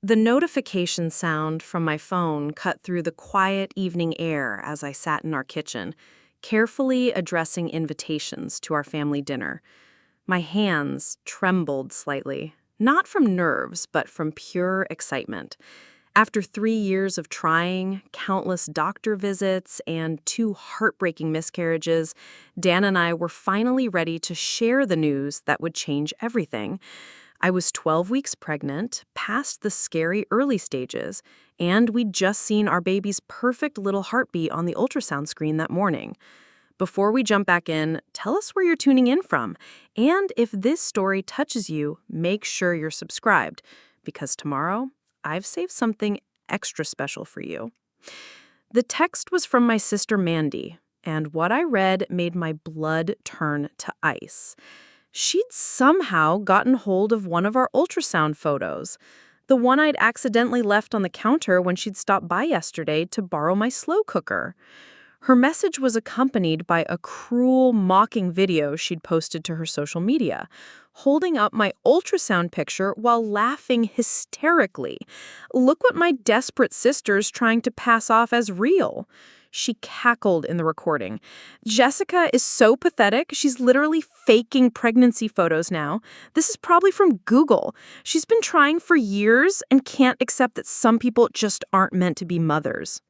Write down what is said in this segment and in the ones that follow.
The notification sound from my phone cut through the quiet evening air as I sat in our kitchen, carefully addressing invitations to our family dinner. My hands trembled slightly, not from nerves, but from pure excitement. After 3 years of trying, countless doctor visits, and 2 heartbreaking miscarriages, Dan and I were finally ready to share the news that would change everything. I was 12 weeks pregnant, past the scary early stages, and we'd just seen our baby's perfect little heartbeat on the ultrasound screen that morning. Before we jump back in, tell us where you're tuning in from. And if this story touches you, make sure you're subscribed, because tomorrow, I've saved something extra special for you. The text was from my sister Mandy, and what I read made my blood turn to ice. She'd somehow gotten hold of one of our ultrasound photos, the one I'd accidentally left on the counter when she'd stopped by yesterday to borrow my slow cooker. Her message was accompanied by a cruel, mocking video she'd posted to her social media, holding up my ultrasound picture while laughing hysterically. "Look what my desperate sister's trying to pass off as real." She cackled in the recording. "Jessica is so pathetic. She's literally faking pregnancy photos now. This is probably from Google. She's been trying for years and can't accept that some people just aren't meant to be mothers."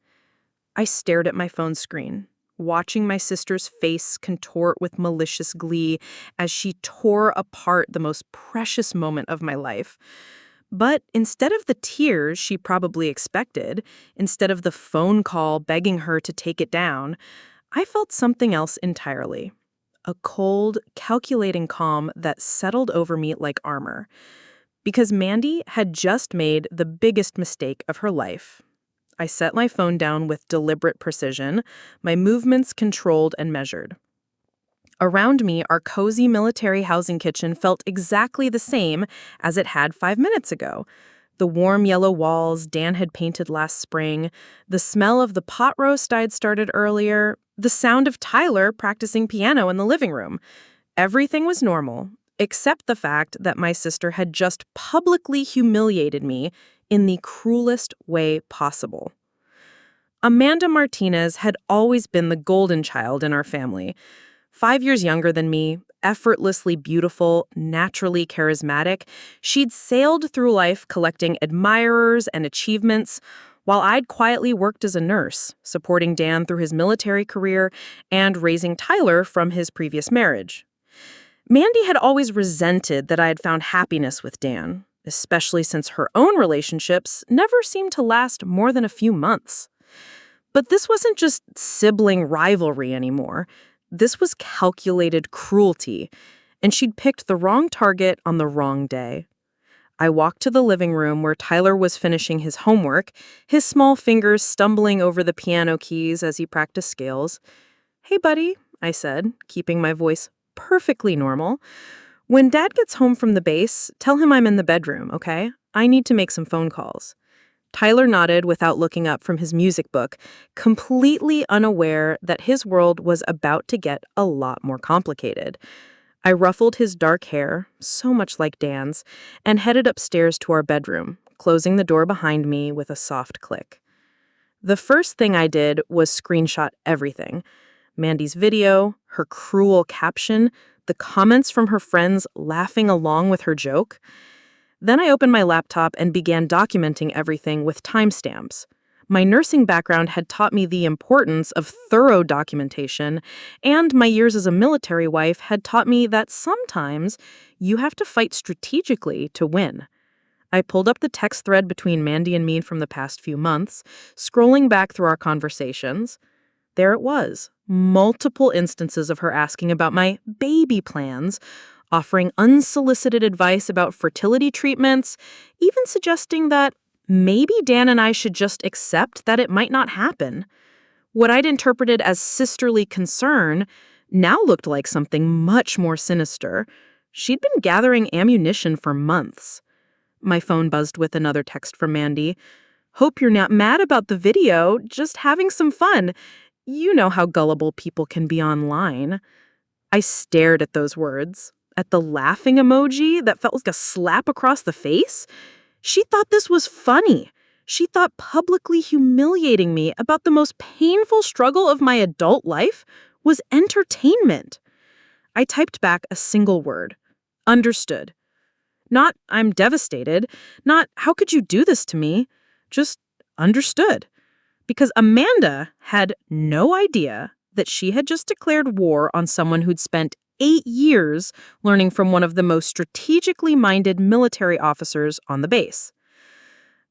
I stared at my phone screen, watching my sister's face contort with malicious glee as she tore apart the most precious moment of my life. But instead of the tears she probably expected, instead of the phone call begging her to take it down, I felt something else entirely. A cold, calculating calm that settled over me like armor. Because Mandy had just made the biggest mistake of her life. I set my phone down with deliberate precision, my movements controlled and measured. Around me, our cozy military housing kitchen felt exactly the same as it had 5 minutes ago. The warm yellow walls Dan had painted last spring, the smell of the pot roast I'd started earlier, the sound of Tyler practicing piano in the living room. Everything was normal, except the fact that my sister had just publicly humiliated me in the cruelest way possible. Amanda Martinez had always been the golden child in our family. 5 years younger than me, effortlessly beautiful, naturally charismatic, she'd sailed through life collecting admirers and achievements, while I'd quietly worked as a nurse, supporting Dan through his military career and raising Tyler from his previous marriage. Mandy had always resented that I had found happiness with Dan, especially since her own relationships never seemed to last more than a few months. But this wasn't just sibling rivalry anymore. This was calculated cruelty, and she'd picked the wrong target on the wrong day. I walked to the living room where Tyler was finishing his homework, his small fingers stumbling over the piano keys as he practiced scales. "Hey, buddy," I said, keeping my voice perfectly normal. "When Dad gets home from the base, tell him I'm in the bedroom, okay? I need to make some phone calls." Tyler nodded without looking up from his music book, completely unaware that his world was about to get a lot more complicated. I ruffled his dark hair, so much like Dan's, and headed upstairs to our bedroom, closing the door behind me with a soft click. The first thing I did was screenshot everything. Mandy's video, her cruel caption, the comments from her friends laughing along with her joke. Then I opened my laptop and began documenting everything with timestamps. My nursing background had taught me the importance of thorough documentation, and my years as a military wife had taught me that sometimes you have to fight strategically to win. I pulled up the text thread between Mandy and me from the past few months, scrolling back through our conversations. There it was, multiple instances of her asking about my baby plans, offering unsolicited advice about fertility treatments, even suggesting that maybe Dan and I should just accept that it might not happen. What I'd interpreted as sisterly concern now looked like something much more sinister. She'd been gathering ammunition for months. My phone buzzed with another text from Mandy. "Hope you're not mad about the video, just having some fun. You know how gullible people can be online." I stared at those words, at the laughing emoji that felt like a slap across the face. She thought this was funny. She thought publicly humiliating me about the most painful struggle of my adult life was entertainment. I typed back a single word. Understood. Not, I'm devastated. Not, how could you do this to me? Just understood. Because Amanda had no idea that she had just declared war on someone who'd spent 8 years learning from one of the most strategically minded military officers on the base.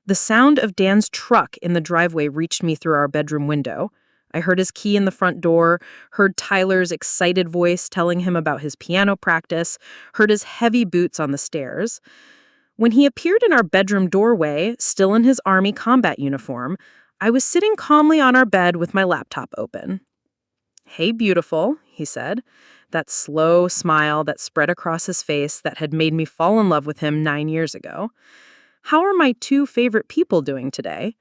The sound of Dan's truck in the driveway reached me through our bedroom window. I heard his key in the front door, heard Tyler's excited voice telling him about his piano practice, heard his heavy boots on the stairs. When he appeared in our bedroom doorway, still in his Army combat uniform, I was sitting calmly on our bed with my laptop open. "Hey, beautiful," he said, that slow smile that spread across his face that had made me fall in love with him 9 years ago. "How are my 2 favorite people doing today?"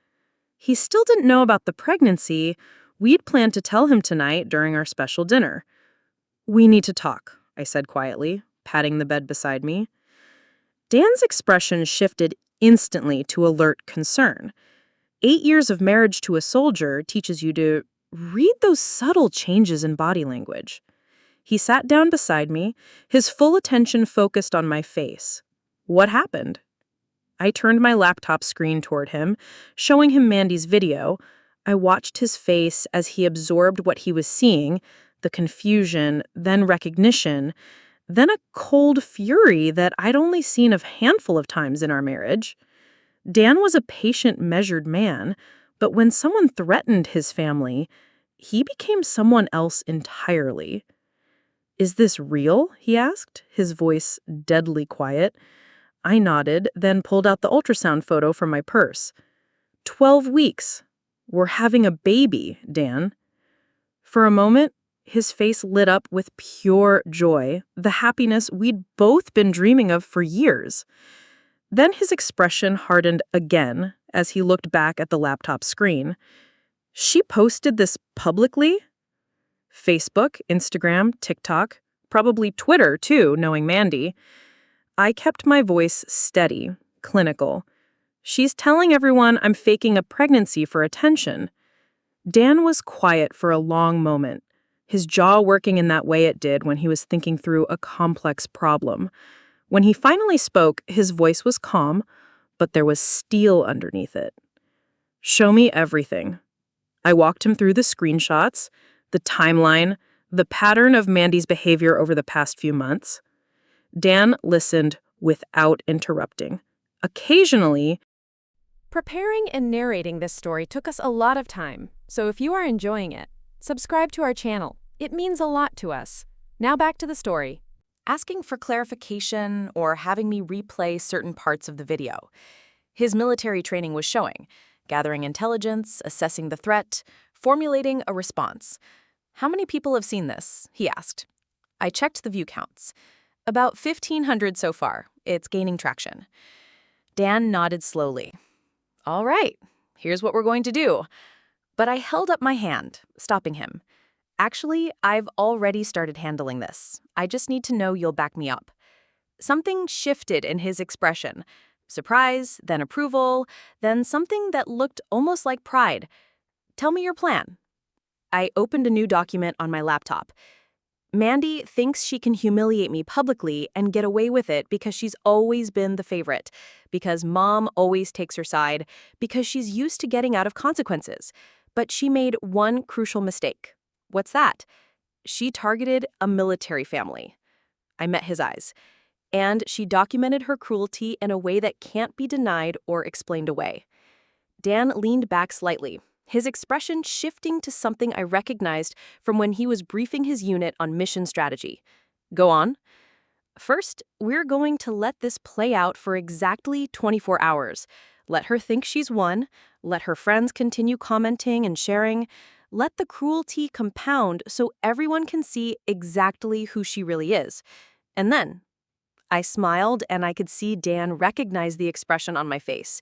He still didn't know about the pregnancy. We'd planned to tell him tonight during our special dinner. "We need to talk," I said quietly, patting the bed beside me. Dan's expression shifted instantly to alert concern. 8 years of marriage to a soldier teaches you to read those subtle changes in body language. He sat down beside me, his full attention focused on my face. "What happened?" I turned my laptop screen toward him, showing him Mandy's video. I watched his face as he absorbed what he was seeing, the confusion, then recognition, then a cold fury that I'd only seen a handful of times in our marriage. Dan was a patient, measured man, but when someone threatened his family, he became someone else entirely. "Is this real?" he asked, his voice deadly quiet. I nodded, then pulled out the ultrasound photo from my purse. 12 weeks. We're having a baby, Dan. For a moment, his face lit up with pure joy, the happiness we'd both been dreaming of for years. Then his expression hardened again as he looked back at the laptop screen. "She posted this publicly?" Facebook, Instagram, TikTok, probably Twitter too, knowing Mandy. I kept my voice steady, clinical. "She's telling everyone I'm faking a pregnancy for attention." Dan was quiet for a long moment, his jaw working in that way it did when he was thinking through a complex problem. When he finally spoke, his voice was calm, but there was steel underneath it. "Show me everything." I walked him through the screenshots, the timeline, the pattern of Mandy's behavior over the past few months. Dan listened without interrupting. Occasionally, Preparing and narrating this story took us a lot of time, so if you are enjoying it, subscribe to our channel. It means a lot to us. Now back to the story. Asking for clarification or having me replay certain parts of the video. His military training was showing, gathering intelligence, assessing the threat, formulating a response. "How many people have seen this?" he asked. I checked the view counts. "About 1,500 so far. It's gaining traction." Dan nodded slowly. "All right, here's what we're going to do." But I held up my hand, stopping him. "Actually, I've already started handling this. I just need to know you'll back me up." Something shifted in his expression. Surprise, then approval, then something that looked almost like pride. "Tell me your plan." I opened a new document on my laptop. "Mandy thinks she can humiliate me publicly and get away with it because she's always been the favorite, because Mom always takes her side, because she's used to getting out of consequences. But she made one crucial mistake." "What's that?" "She targeted a military family." I met his eyes. "And she documented her cruelty in a way that can't be denied or explained away." Dan leaned back slightly, his expression shifting to something I recognized from when he was briefing his unit on mission strategy. "Go on." "First, we're going to let this play out for exactly 24 hours. Let her think she's won. Let her friends continue commenting and sharing. Let the cruelty compound so everyone can see exactly who she really is. And then..." I smiled, and I could see Dan recognize the expression on my face.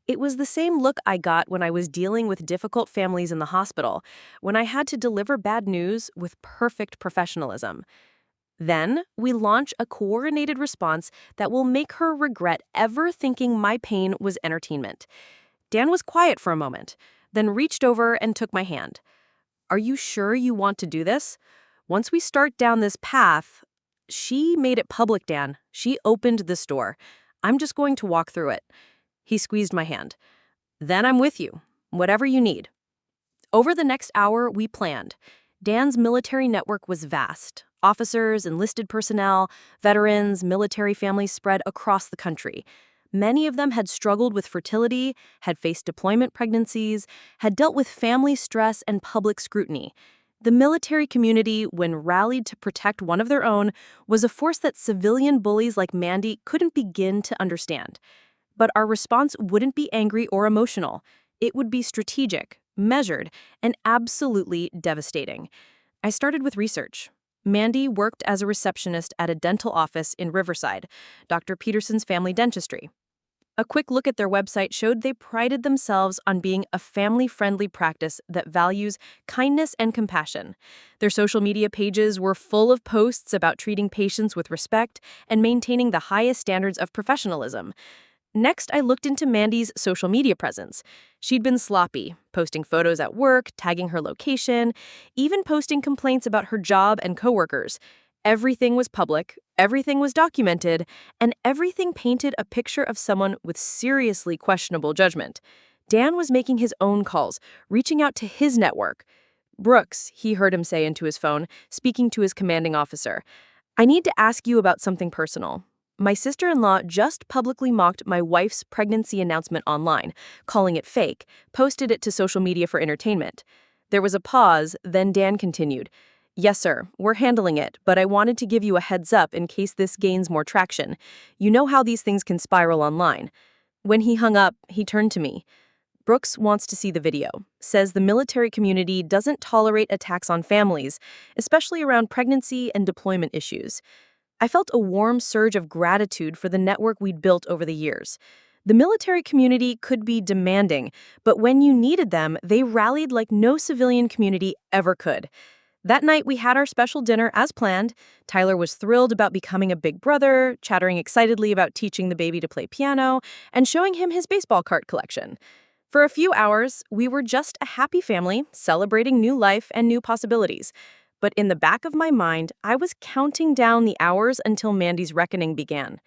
It was the same look I got when I was dealing with difficult families in the hospital, when I had to deliver bad news with perfect professionalism. Then, we launch a coordinated response that will make her regret ever thinking my pain was entertainment. Dan was quiet for a moment, then reached over and took my hand. Are you sure you want to do this? Once we start down this path, she made it public, Dan. She opened this door. I'm just going to walk through it. He squeezed my hand. Then I'm with you, whatever you need. Over the next hour, we planned. Dan's military network was vast. Officers, enlisted personnel, veterans, military families spread across the country. Many of them had struggled with fertility, had faced deployment pregnancies, had dealt with family stress and public scrutiny. The military community, when rallied to protect one of their own, was a force that civilian bullies like Mandy couldn't begin to understand. But our response wouldn't be angry or emotional. It would be strategic, measured, and absolutely devastating. I started with research. Mandy worked as a receptionist at a dental office in Riverside, Dr. Peterson's Family Dentistry. A quick look at their website showed they prided themselves on being a family-friendly practice that values kindness and compassion. Their social media pages were full of posts about treating patients with respect and maintaining the highest standards of professionalism. Next, I looked into Mandy's social media presence. She'd been sloppy, posting photos at work, tagging her location, even posting complaints about her job and coworkers. Everything was public, everything was documented, and everything painted a picture of someone with seriously questionable judgment. Dan was making his own calls, reaching out to his network. Brooks, he heard him say into his phone, speaking to his commanding officer. I need to ask you about something personal. My sister-in-law just publicly mocked my wife's pregnancy announcement online, calling it fake, posted it to social media for entertainment. There was a pause, then Dan continued. Yes, sir, we're handling it, but I wanted to give you a heads up in case this gains more traction. You know how these things can spiral online. When he hung up, he turned to me. Brooks wants to see the video, says the military community doesn't tolerate attacks on families, especially around pregnancy and deployment issues. I felt a warm surge of gratitude for the network we'd built over the years. The military community could be demanding, but when you needed them, they rallied like no civilian community ever could. That night, we had our special dinner as planned. Tyler was thrilled about becoming a big brother, chattering excitedly about teaching the baby to play piano, and showing him his baseball card collection. For a few hours, we were just a happy family, celebrating new life and new possibilities. But in the back of my mind, I was counting down the hours until Mandy's reckoning began.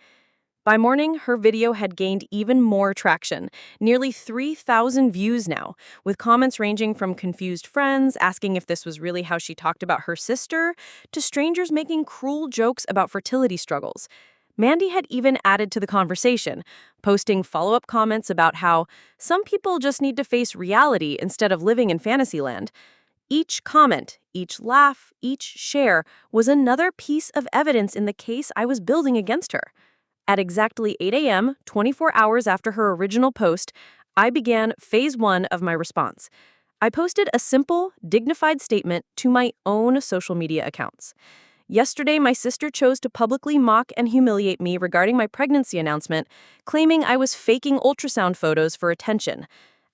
By morning, her video had gained even more traction, nearly 3,000 views now, with comments ranging from confused friends asking if this was really how she talked about her sister, to strangers making cruel jokes about fertility struggles. Mandy had even added to the conversation, posting follow-up comments about how some people just need to face reality instead of living in Fantasyland. Each comment, each laugh, each share was another piece of evidence in the case I was building against her. At exactly 8 a.m., 24 hours after her original post, I began phase 1 of my response. I posted a simple, dignified statement to my own social media accounts. Yesterday, my sister chose to publicly mock and humiliate me regarding my pregnancy announcement, claiming I was faking ultrasound photos for attention.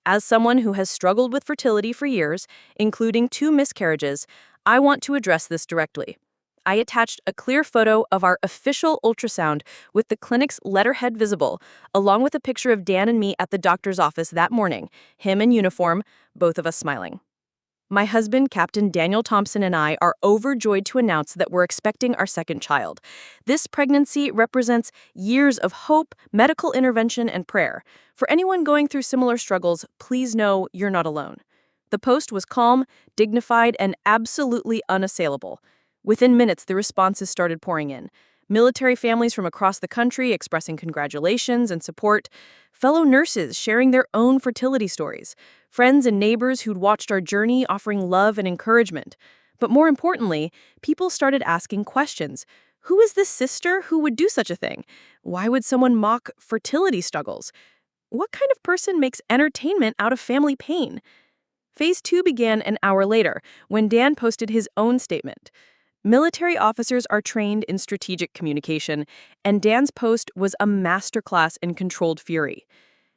As someone who has struggled with fertility for years, including 2 miscarriages, I want to address this directly. I attached a clear photo of our official ultrasound with the clinic's letterhead visible, along with a picture of Dan and me at the doctor's office that morning, him in uniform, both of us smiling. My husband, Captain Daniel Thompson, and I are overjoyed to announce that we're expecting our second child. This pregnancy represents years of hope, medical intervention, and prayer. For anyone going through similar struggles, please know you're not alone. The post was calm, dignified, and absolutely unassailable. Within minutes, the responses started pouring in. Military families from across the country expressing congratulations and support, fellow nurses sharing their own fertility stories, friends and neighbors who'd watched our journey offering love and encouragement. But more importantly, people started asking questions. Who is this sister who would do such a thing? Why would someone mock fertility struggles? What kind of person makes entertainment out of family pain? Phase 2 began an hour later, when Dan posted his own statement. Military officers are trained in strategic communication, and Dan's post was a masterclass in controlled fury.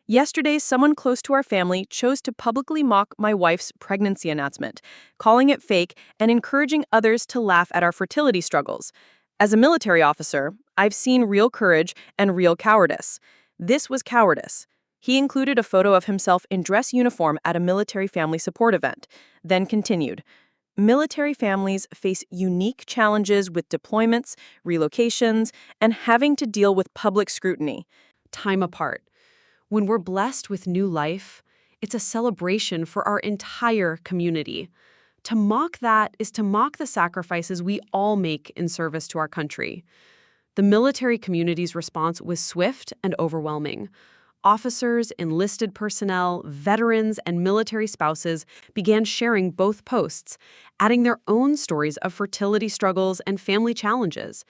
Yesterday, someone close to our family chose to publicly mock my wife's pregnancy announcement, calling it fake and encouraging others to laugh at our fertility struggles. As a military officer, I've seen real courage and real cowardice. This was cowardice. He included a photo of himself in dress uniform at a military family support event, then continued. Military families face unique challenges with deployments, relocations, and having to deal with public scrutiny. Time apart. When we're blessed with new life, it's a celebration for our entire community. To mock that is to mock the sacrifices we all make in service to our country. The military community's response was swift and overwhelming. Officers, enlisted personnel, veterans, and military spouses began sharing both posts, adding their own stories of fertility struggles and family challenges.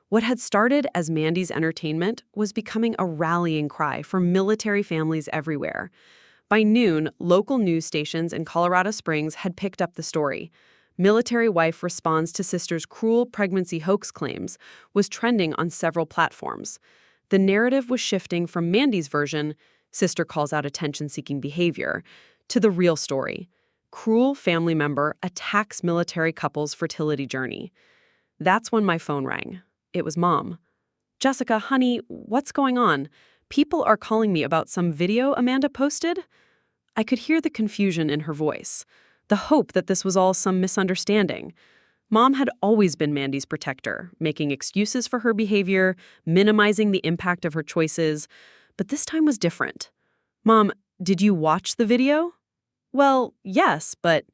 What had started as Mandy's entertainment was becoming a rallying cry for military families everywhere. By noon, local news stations in Colorado Springs had picked up the story. Military wife responds to sister's cruel pregnancy hoax claims was trending on several platforms. The narrative was shifting from Mandy's version, sister calls out attention-seeking behavior, to the real story. Cruel family member attacks military couple's fertility journey. That's when my phone rang. It was Mom. "Jessica, honey, what's going on? People are calling me about some video Amanda posted." I could hear the confusion in her voice, the hope that this was all some misunderstanding. Mom had always been Mandy's protector, making excuses for her behavior, minimizing the impact of her choices. But this time was different. "Mom, did you watch the video?" "Well, yes, but..."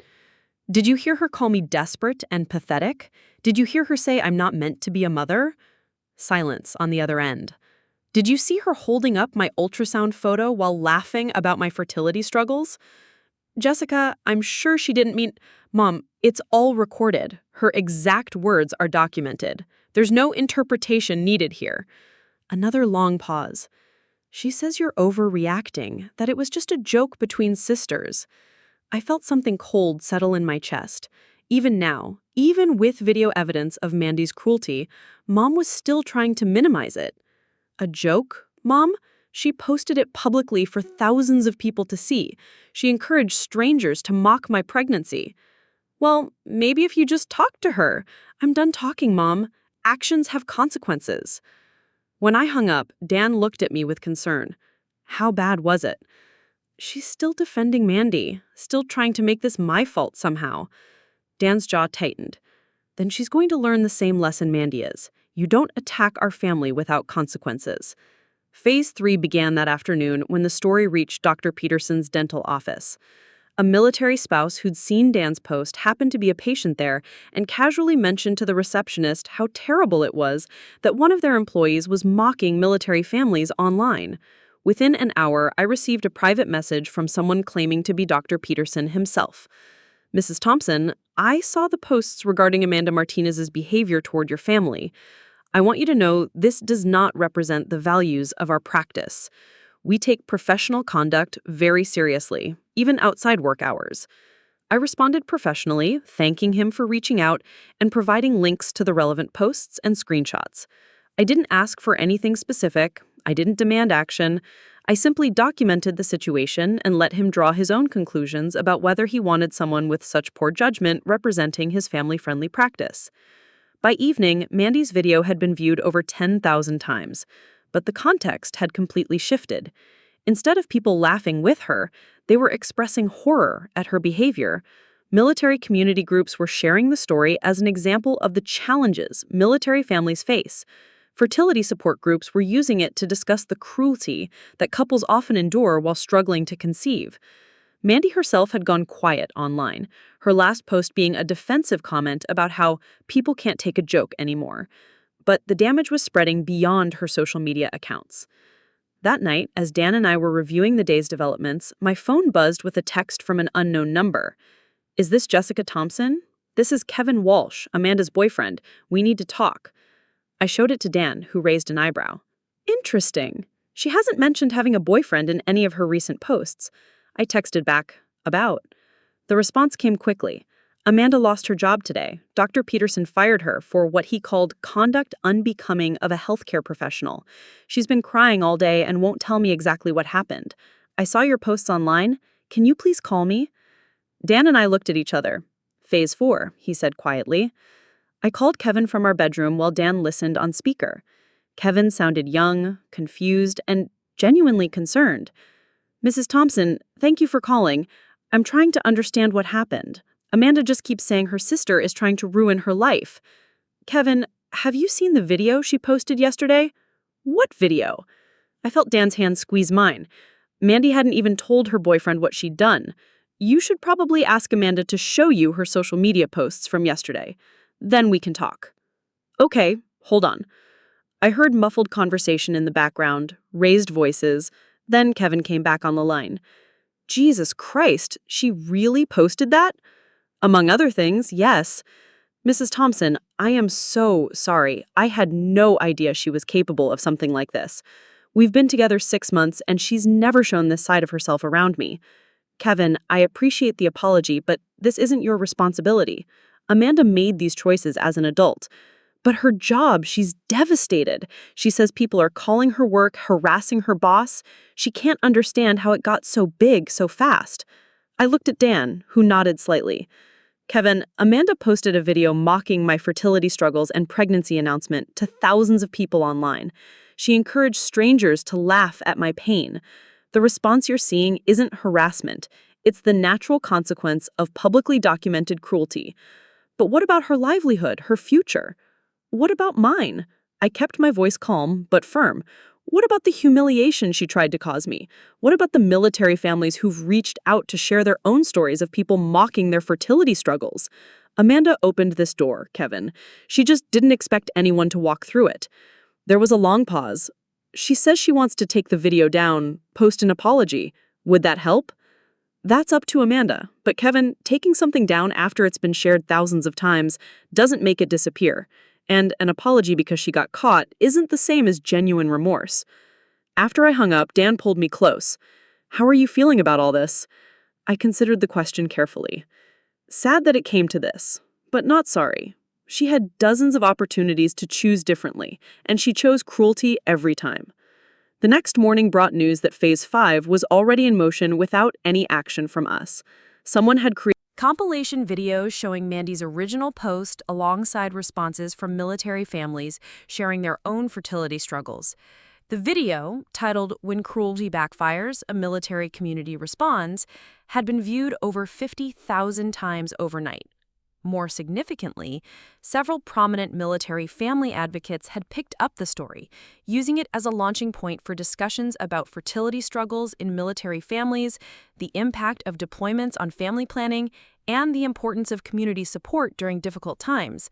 "Did you hear her call me desperate and pathetic? Did you hear her say I'm not meant to be a mother?" Silence on the other end. "Did you see her holding up my ultrasound photo while laughing about my fertility struggles?" "Jessica, I'm sure she didn't mean..." "Mom, it's all recorded. Her exact words are documented. There's no interpretation needed here." Another long pause. "She says you're overreacting, that it was just a joke between sisters." I felt something cold settle in my chest. Even now, even with video evidence of Mandy's cruelty, Mom was still trying to minimize it. "A joke, Mom? She posted it publicly for thousands of people to see. She encouraged strangers to mock my pregnancy." "Well, maybe if you just talk to her." "I'm done talking, Mom. Actions have consequences." When I hung up, Dan looked at me with concern. How bad was it? "She's still defending Mandy, still trying to make this my fault somehow." Dan's jaw tightened. "Then she's going to learn the same lesson Mandy is. You don't attack our family without consequences." Phase 3 began that afternoon when the story reached Dr. Peterson's dental office. A military spouse who'd seen Dan's post happened to be a patient there and casually mentioned to the receptionist how terrible it was that one of their employees was mocking military families online. Within an hour, I received a private message from someone claiming to be Dr. Peterson himself. "Mrs. Thompson, I saw the posts regarding Amanda Martinez's behavior toward your family. I want you to know this does not represent the values of our practice. We take professional conduct very seriously, even outside work hours." I responded professionally, thanking him for reaching out and providing links to the relevant posts and screenshots. I didn't ask for anything specific. I didn't demand action. I simply documented the situation and let him draw his own conclusions about whether he wanted someone with such poor judgment representing his family-friendly practice. By evening, Mandy's video had been viewed over 10,000 times, but the context had completely shifted. Instead of people laughing with her, they were expressing horror at her behavior. Military community groups were sharing the story as an example of the challenges military families face. Fertility support groups were using it to discuss the cruelty that couples often endure while struggling to conceive. Mandy herself had gone quiet online, her last post being a defensive comment about how people can't take a joke anymore. But the damage was spreading beyond her social media accounts. That night, as Dan and I were reviewing the day's developments, my phone buzzed with a text from an unknown number. "Is this Jessica Thompson? This is Kevin Walsh, Amanda's boyfriend. We need to talk." I showed it to Dan, who raised an eyebrow. "Interesting. She hasn't mentioned having a boyfriend in any of her recent posts." I texted back, "About." The response came quickly. "Amanda lost her job today. Dr. Peterson fired her for what he called conduct unbecoming of a healthcare professional. She's been crying all day and won't tell me exactly what happened. I saw your posts online. Can you please call me?" Dan and I looked at each other. "Phase 4, he said quietly. I called Kevin from our bedroom while Dan listened on speaker. Kevin sounded young, confused, and genuinely concerned. Mrs. Thompson, thank you for calling. I'm trying to understand what happened. Amanda just keeps saying her sister is trying to ruin her life. Kevin, have you seen the video she posted yesterday? What video? I felt Dan's hand squeeze mine. Mandy hadn't even told her boyfriend what she'd done. You should probably ask Amanda to show you her social media posts from yesterday. Then we can talk. Okay, hold on. I heard muffled conversation in the background, raised voices. Then Kevin came back on the line. Jesus Christ, she really posted that? Among other things, yes. Mrs. Thompson, I am so sorry. I had no idea she was capable of something like this. We've been together 6 months, and she's never shown this side of herself around me. Kevin, I appreciate the apology, but this isn't your responsibility. Amanda made these choices as an adult. But her job, she's devastated. She says people are calling her work, harassing her boss. She can't understand how it got so big so fast. I looked at Dan, who nodded slightly. Kevin, Amanda posted a video mocking my fertility struggles and pregnancy announcement to thousands of people online. She encouraged strangers to laugh at my pain. The response you're seeing isn't harassment. It's the natural consequence of publicly documented cruelty. But what about her livelihood, her future? What about mine? I kept my voice calm, but firm. What about the humiliation she tried to cause me? What about the military families who've reached out to share their own stories of people mocking their fertility struggles? Amanda opened this door, Kevin. She just didn't expect anyone to walk through it. There was a long pause. She says she wants to take the video down, post an apology. Would that help? That's up to Amanda. But Kevin, taking something down after it's been shared thousands of times doesn't make it disappear. And an apology because she got caught isn't the same as genuine remorse. After I hung up, Dan pulled me close. How are you feeling about all this? I considered the question carefully. Sad that it came to this, but not sorry. She had dozens of opportunities to choose differently, and she chose cruelty every time. The next morning brought news that Phase 5 was already in motion without any action from us. Someone had created Compilation videos showing Mandy's original post alongside responses from military families sharing their own fertility struggles. The video, titled When Cruelty Backfires, A Military Community Responds, had been viewed over 50,000 times overnight. More significantly, several prominent military family advocates had picked up the story, using it as a launching point for discussions about fertility struggles in military families, the impact of deployments on family planning, and the importance of community support during difficult times.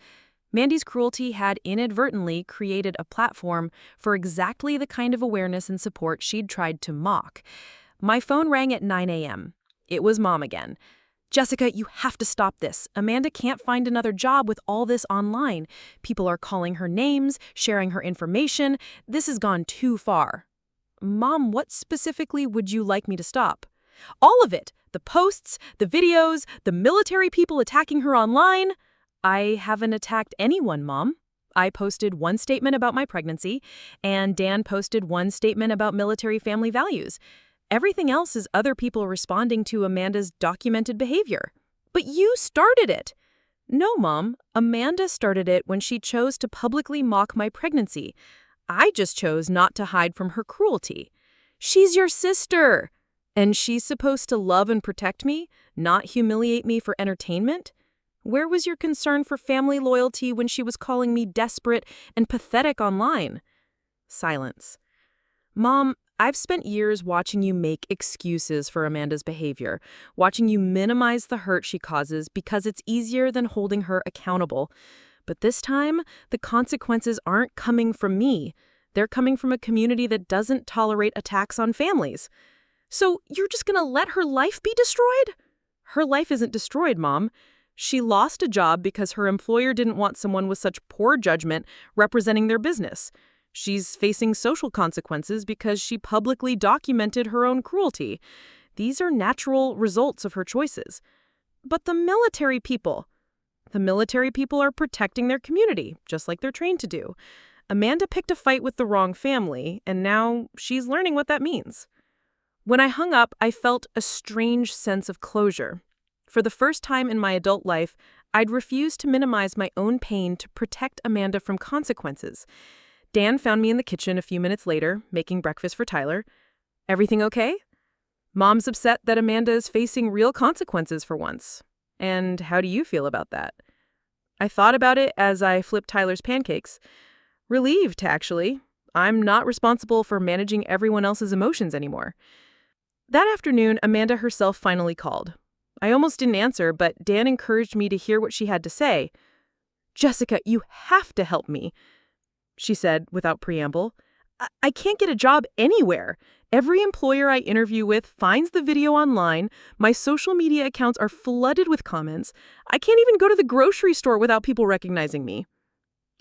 Mandy's cruelty had inadvertently created a platform for exactly the kind of awareness and support she'd tried to mock. My phone rang at 9 a.m. It was Mom again. Jessica, you have to stop this. Amanda can't find another job with all this online. People are calling her names, sharing her information. This has gone too far. Mom, what specifically would you like me to stop? All of it. The posts, the videos, the military people attacking her online. I haven't attacked anyone, Mom. I posted one statement about my pregnancy, and Dan posted one statement about military family values. Everything else is other people responding to Amanda's documented behavior. But you started it. No, Mom. Amanda started it when she chose to publicly mock my pregnancy. I just chose not to hide from her cruelty. She's your sister. And she's supposed to love and protect me, not humiliate me for entertainment? Where was your concern for family loyalty when she was calling me desperate and pathetic online? Silence. Mom, I've spent years watching you make excuses for Amanda's behavior, watching you minimize the hurt she causes because it's easier than holding her accountable. But this time, the consequences aren't coming from me. They're coming from a community that doesn't tolerate attacks on families. So you're just going to let her life be destroyed? Her life isn't destroyed, Mom. She lost a job because her employer didn't want someone with such poor judgment representing their business. She's facing social consequences because she publicly documented her own cruelty. These are natural results of her choices. But the military people are protecting their community, just like they're trained to do. Amanda picked a fight with the wrong family, and now she's learning what that means. When I hung up, I felt a strange sense of closure. For the first time in my adult life, I'd refused to minimize my own pain to protect Amanda from consequences. Dan found me in the kitchen a few minutes later, making breakfast for Tyler. Everything okay? Mom's upset that Amanda is facing real consequences for once. And how do you feel about that? I thought about it as I flipped Tyler's pancakes. Relieved, actually. I'm not responsible for managing everyone else's emotions anymore. That afternoon, Amanda herself finally called. I almost didn't answer, but Dan encouraged me to hear what she had to say. "Jessica, you have to help me," she said without preamble. I can't get a job anywhere. Every employer I interview with finds the video online. My social media accounts are flooded with comments. I can't even go to the grocery store without people recognizing me.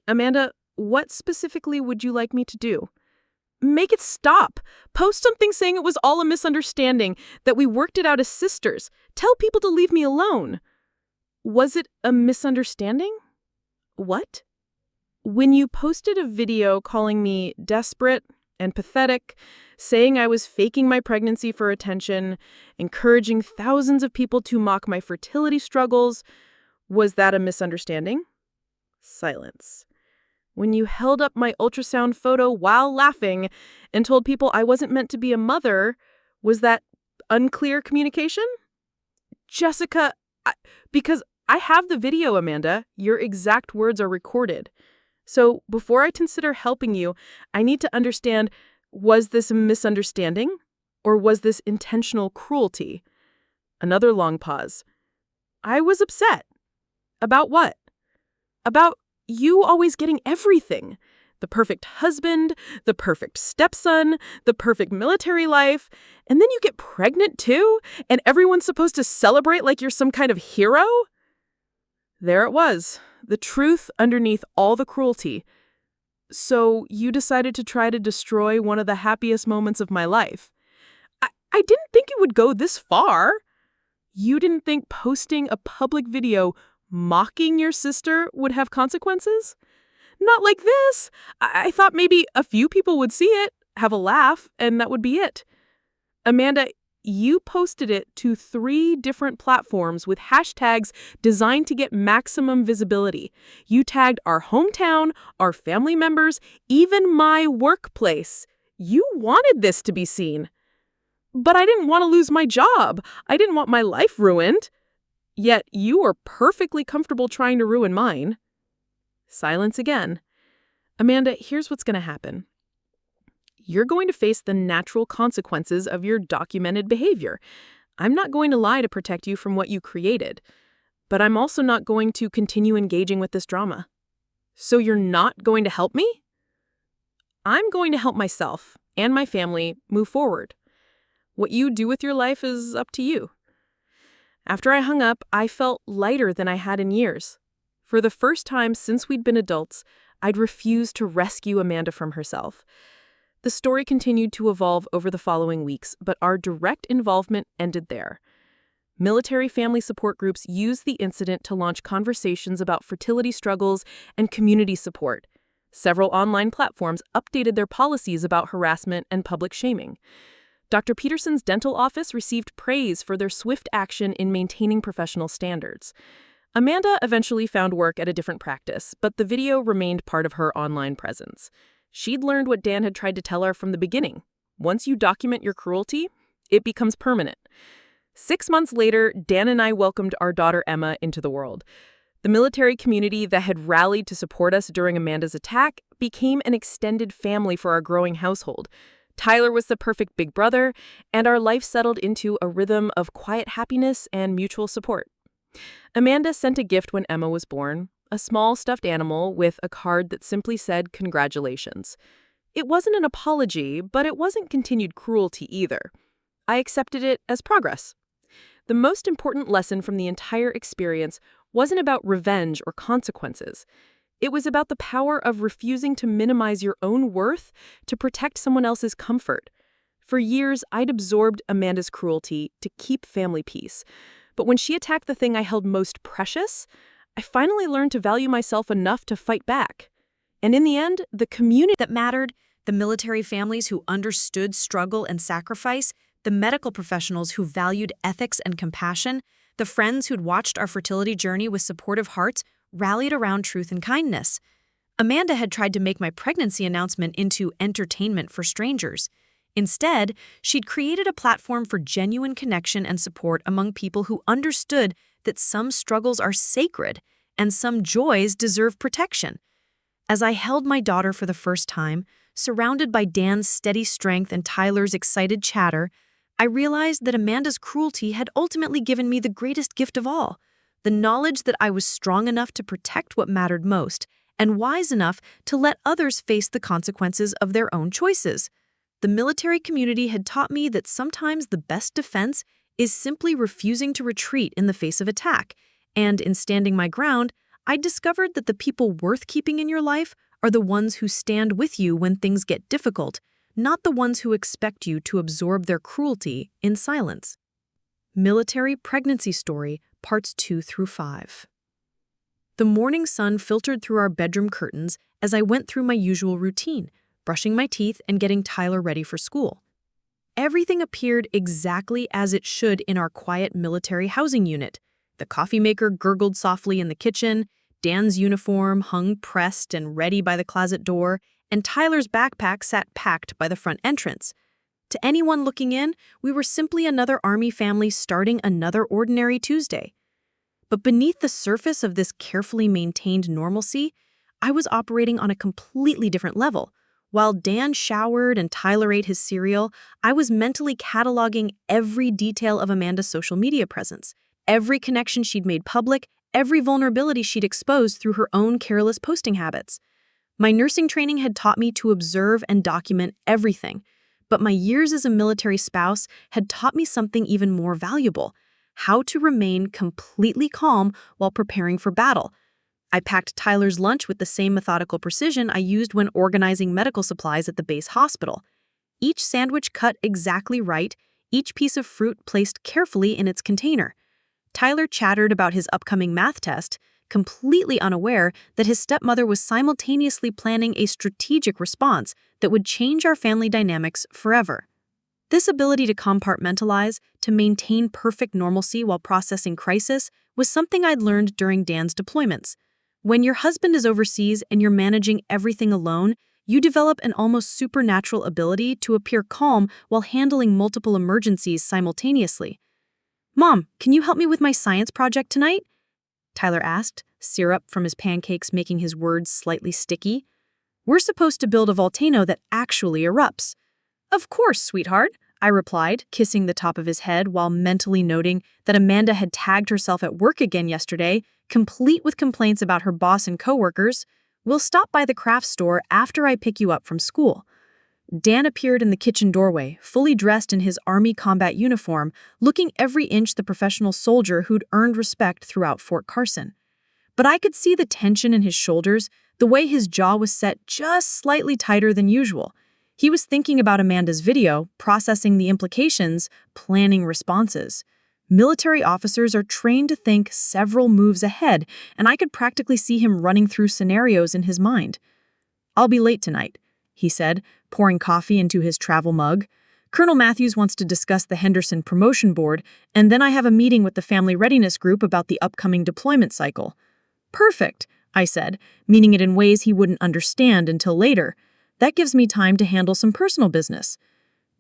Amanda, what specifically would you like me to do? Make it stop. Post something saying it was all a misunderstanding, that we worked it out as sisters. Tell people to leave me alone. Was it a misunderstanding? What? When you posted a video calling me desperate and pathetic, saying I was faking my pregnancy for attention, encouraging thousands of people to mock my fertility struggles, was that a misunderstanding? Silence. When you held up my ultrasound photo while laughing and told people I wasn't meant to be a mother, was that unclear communication? Jessica, because I have the video, Amanda. Your exact words are recorded. So before I consider helping you, I need to understand, was this a misunderstanding or was this intentional cruelty? Another long pause. I was upset. About what? About you always getting everything. The perfect husband, the perfect stepson, the perfect military life, and then you get pregnant too, and everyone's supposed to celebrate like you're some kind of hero? There it was, the truth underneath all the cruelty. So you decided to try to destroy one of the happiest moments of my life. I didn't think it would go this far. You didn't think posting a public video mocking your sister would have consequences? Not like this. I thought maybe a few people would see it, have a laugh, and that would be it. Amanda, you posted it to 3 different platforms with hashtags designed to get maximum visibility. You tagged our hometown, our family members, even my workplace. You wanted this to be seen. But I didn't want to lose my job. I didn't want my life ruined. Yet you were perfectly comfortable trying to ruin mine. Silence again. Amanda, here's what's going to happen. You're going to face the natural consequences of your documented behavior. I'm not going to lie to protect you from what you created, but I'm also not going to continue engaging with this drama. So you're not going to help me? I'm going to help myself and my family move forward. What you do with your life is up to you. After I hung up, I felt lighter than I had in years. For the first time since we'd been adults, I'd refused to rescue Amanda from herself. The story continued to evolve over the following weeks, but our direct involvement ended there. Military family support groups used the incident to launch conversations about fertility struggles and community support. Several online platforms updated their policies about harassment and public shaming. Dr. Peterson's dental office received praise for their swift action in maintaining professional standards. Amanda eventually found work at a different practice, but the video remained part of her online presence. She'd learned what Dan had tried to tell her from the beginning. Once you document your cruelty, it becomes permanent. 6 months later, Dan and I welcomed our daughter Emma into the world. The military community that had rallied to support us during Amanda's attack became an extended family for our growing household. Tyler was the perfect big brother, and our life settled into a rhythm of quiet happiness and mutual support. Amanda sent a gift when Emma was born, a small stuffed animal with a card that simply said, "Congratulations." It wasn't an apology, but it wasn't continued cruelty either. I accepted it as progress. The most important lesson from the entire experience wasn't about revenge or consequences. It was about the power of refusing to minimize your own worth to protect someone else's comfort. For years, I'd absorbed Amanda's cruelty to keep family peace. But when she attacked the thing I held most precious, I finally learned to value myself enough to fight back. And in the end, the community that mattered, the military families who understood struggle and sacrifice, the medical professionals who valued ethics and compassion, the friends who'd watched our fertility journey with supportive hearts rallied around truth and kindness. Amanda had tried to make my pregnancy announcement into entertainment for strangers. Instead, she'd created a platform for genuine connection and support among people who understood that some struggles are sacred and some joys deserve protection. As I held my daughter for the first time, surrounded by Dan's steady strength and Tyler's excited chatter, I realized that Amanda's cruelty had ultimately given me the greatest gift of all, the knowledge that I was strong enough to protect what mattered most and wise enough to let others face the consequences of their own choices. The military community had taught me that sometimes the best defense is simply refusing to retreat in the face of attack, and in standing my ground, I discovered that the people worth keeping in your life are the ones who stand with you when things get difficult, not the ones who expect you to absorb their cruelty in silence. Military Pregnancy Story, Parts 2 through 5. The morning sun filtered through our bedroom curtains as I went through my usual routine, brushing my teeth and getting Tyler ready for school. Everything appeared exactly as it should in our quiet military housing unit. The coffee maker gurgled softly in the kitchen, Dan's uniform hung pressed and ready by the closet door, and Tyler's backpack sat packed by the front entrance. To anyone looking in, we were simply another Army family starting another ordinary Tuesday. But beneath the surface of this carefully maintained normalcy, I was operating on a completely different level. While Dan showered and Tyler ate his cereal, I was mentally cataloging every detail of Amanda's social media presence, every connection she'd made public, every vulnerability she'd exposed through her own careless posting habits. My nursing training had taught me to observe and document everything, but my years as a military spouse had taught me something even more valuable: how to remain completely calm while preparing for battle. I packed Tyler's lunch with the same methodical precision I used when organizing medical supplies at the base hospital. Each sandwich cut exactly right, each piece of fruit placed carefully in its container. Tyler chattered about his upcoming math test, completely unaware that his stepmother was simultaneously planning a strategic response that would change our family dynamics forever. This ability to compartmentalize, to maintain perfect normalcy while processing crisis, was something I'd learned during Dan's deployments. When your husband is overseas and you're managing everything alone, you develop an almost supernatural ability to appear calm while handling multiple emergencies simultaneously. "Mom, can you help me with my science project tonight?" Tyler asked, syrup from his pancakes making his words slightly sticky. "We're supposed to build a volcano that actually erupts." "Of course, sweetheart," I replied, kissing the top of his head while mentally noting that Amanda had tagged herself at work again yesterday, complete with complaints about her boss and coworkers. "We'll stop by the craft store after I pick you up from school." Dan appeared in the kitchen doorway, fully dressed in his Army combat uniform, looking every inch the professional soldier who'd earned respect throughout Fort Carson. But I could see the tension in his shoulders, the way his jaw was set just slightly tighter than usual. He was thinking about Amanda's video, processing the implications, planning responses. Military officers are trained to think several moves ahead, and I could practically see him running through scenarios in his mind. "I'll be late tonight," he said, pouring coffee into his travel mug. "Colonel Matthews wants to discuss the Henderson promotion board, and then I have a meeting with the family readiness group about the upcoming deployment cycle." "Perfect," I said, meaning it in ways he wouldn't understand until later. "That gives me time to handle some personal business."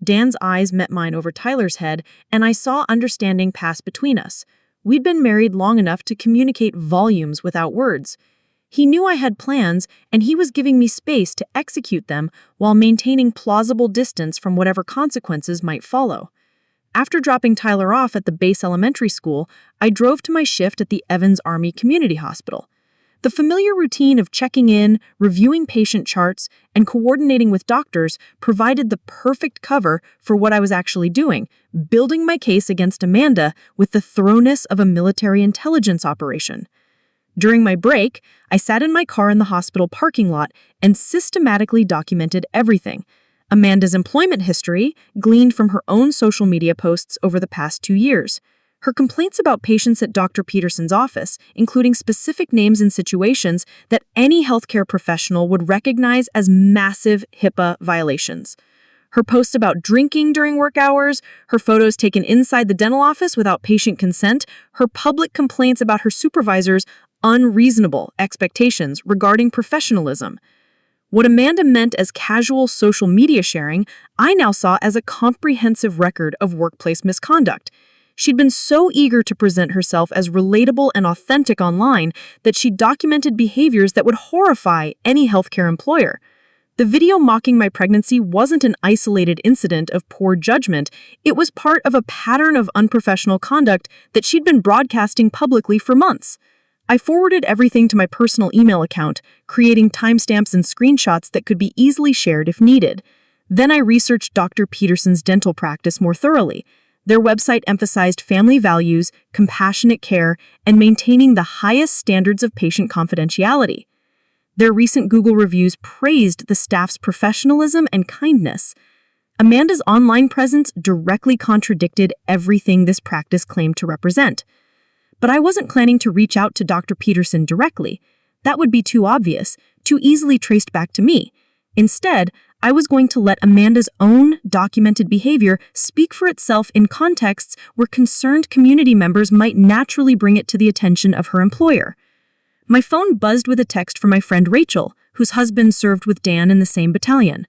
Dan's eyes met mine over Tyler's head, and I saw understanding pass between us. We'd been married long enough to communicate volumes without words. He knew I had plans, and he was giving me space to execute them while maintaining plausible distance from whatever consequences might follow. After dropping Tyler off at the base elementary school, I drove to my shift at the Evans Army Community Hospital. The familiar routine of checking in, reviewing patient charts, and coordinating with doctors provided the perfect cover for what I was actually doing, building my case against Amanda with the thoroughness of a military intelligence operation. During my break, I sat in my car in the hospital parking lot and systematically documented everything. Amanda's employment history, gleaned from her own social media posts over the past 2 years. Her complaints about patients at Dr. Peterson's office, including specific names and situations that any healthcare professional would recognize as massive HIPAA violations. Her posts about drinking during work hours, her photos taken inside the dental office without patient consent, her public complaints about her supervisor's unreasonable expectations regarding professionalism. What Amanda meant as casual social media sharing, I now saw as a comprehensive record of workplace misconduct. She'd been so eager to present herself as relatable and authentic online that she documented behaviors that would horrify any healthcare employer. The video mocking my pregnancy wasn't an isolated incident of poor judgment, it was part of a pattern of unprofessional conduct that she'd been broadcasting publicly for months. I forwarded everything to my personal email account, creating timestamps and screenshots that could be easily shared if needed. Then I researched Dr. Peterson's dental practice more thoroughly. Their website emphasized family values, compassionate care, and maintaining the highest standards of patient confidentiality. Their recent Google reviews praised the staff's professionalism and kindness. Amanda's online presence directly contradicted everything this practice claimed to represent. But I wasn't planning to reach out to Dr. Peterson directly. That would be too obvious, too easily traced back to me. Instead, I was going to let Amanda's own documented behavior speak for itself in contexts where concerned community members might naturally bring it to the attention of her employer. My phone buzzed with a text from my friend Rachel, whose husband served with Dan in the same battalion.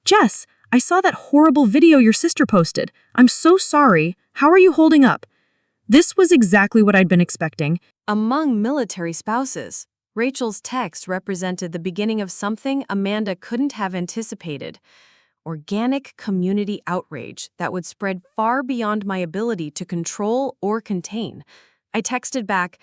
"Jess, I saw that horrible video your sister posted. I'm so sorry. How are you holding up?" This was exactly what I'd been expecting. Among military spouses, Rachel's text represented the beginning of something Amanda couldn't have anticipated. Organic community outrage that would spread far beyond my ability to control or contain. I texted back,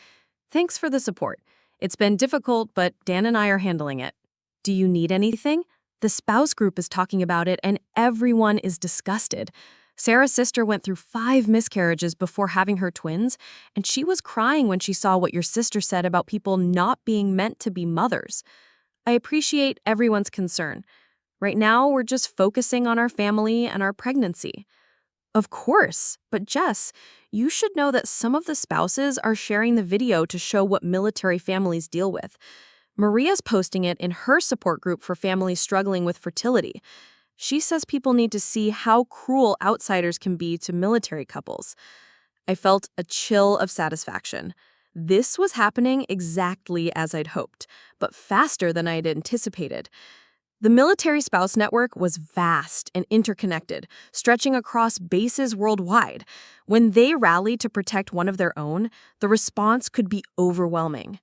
"Thanks for the support. It's been difficult, but Dan and I are handling it. Do you need anything? The spouse group is talking about it and everyone is disgusted. Sarah's sister went through 5 miscarriages before having her twins, and she was crying when she saw what your sister said about people not being meant to be mothers. I appreciate everyone's concern. Right now, we're just focusing on our family and our pregnancy." Of course, but Jess, you should know that some of the spouses are sharing the video to show what military families deal with. Maria's posting it in her support group for families struggling with fertility. She says people need to see how cruel outsiders can be to military couples. I felt a chill of satisfaction. This was happening exactly as I'd hoped, but faster than I'd anticipated. The military spouse network was vast and interconnected, stretching across bases worldwide. When they rallied to protect one of their own, the response could be overwhelming.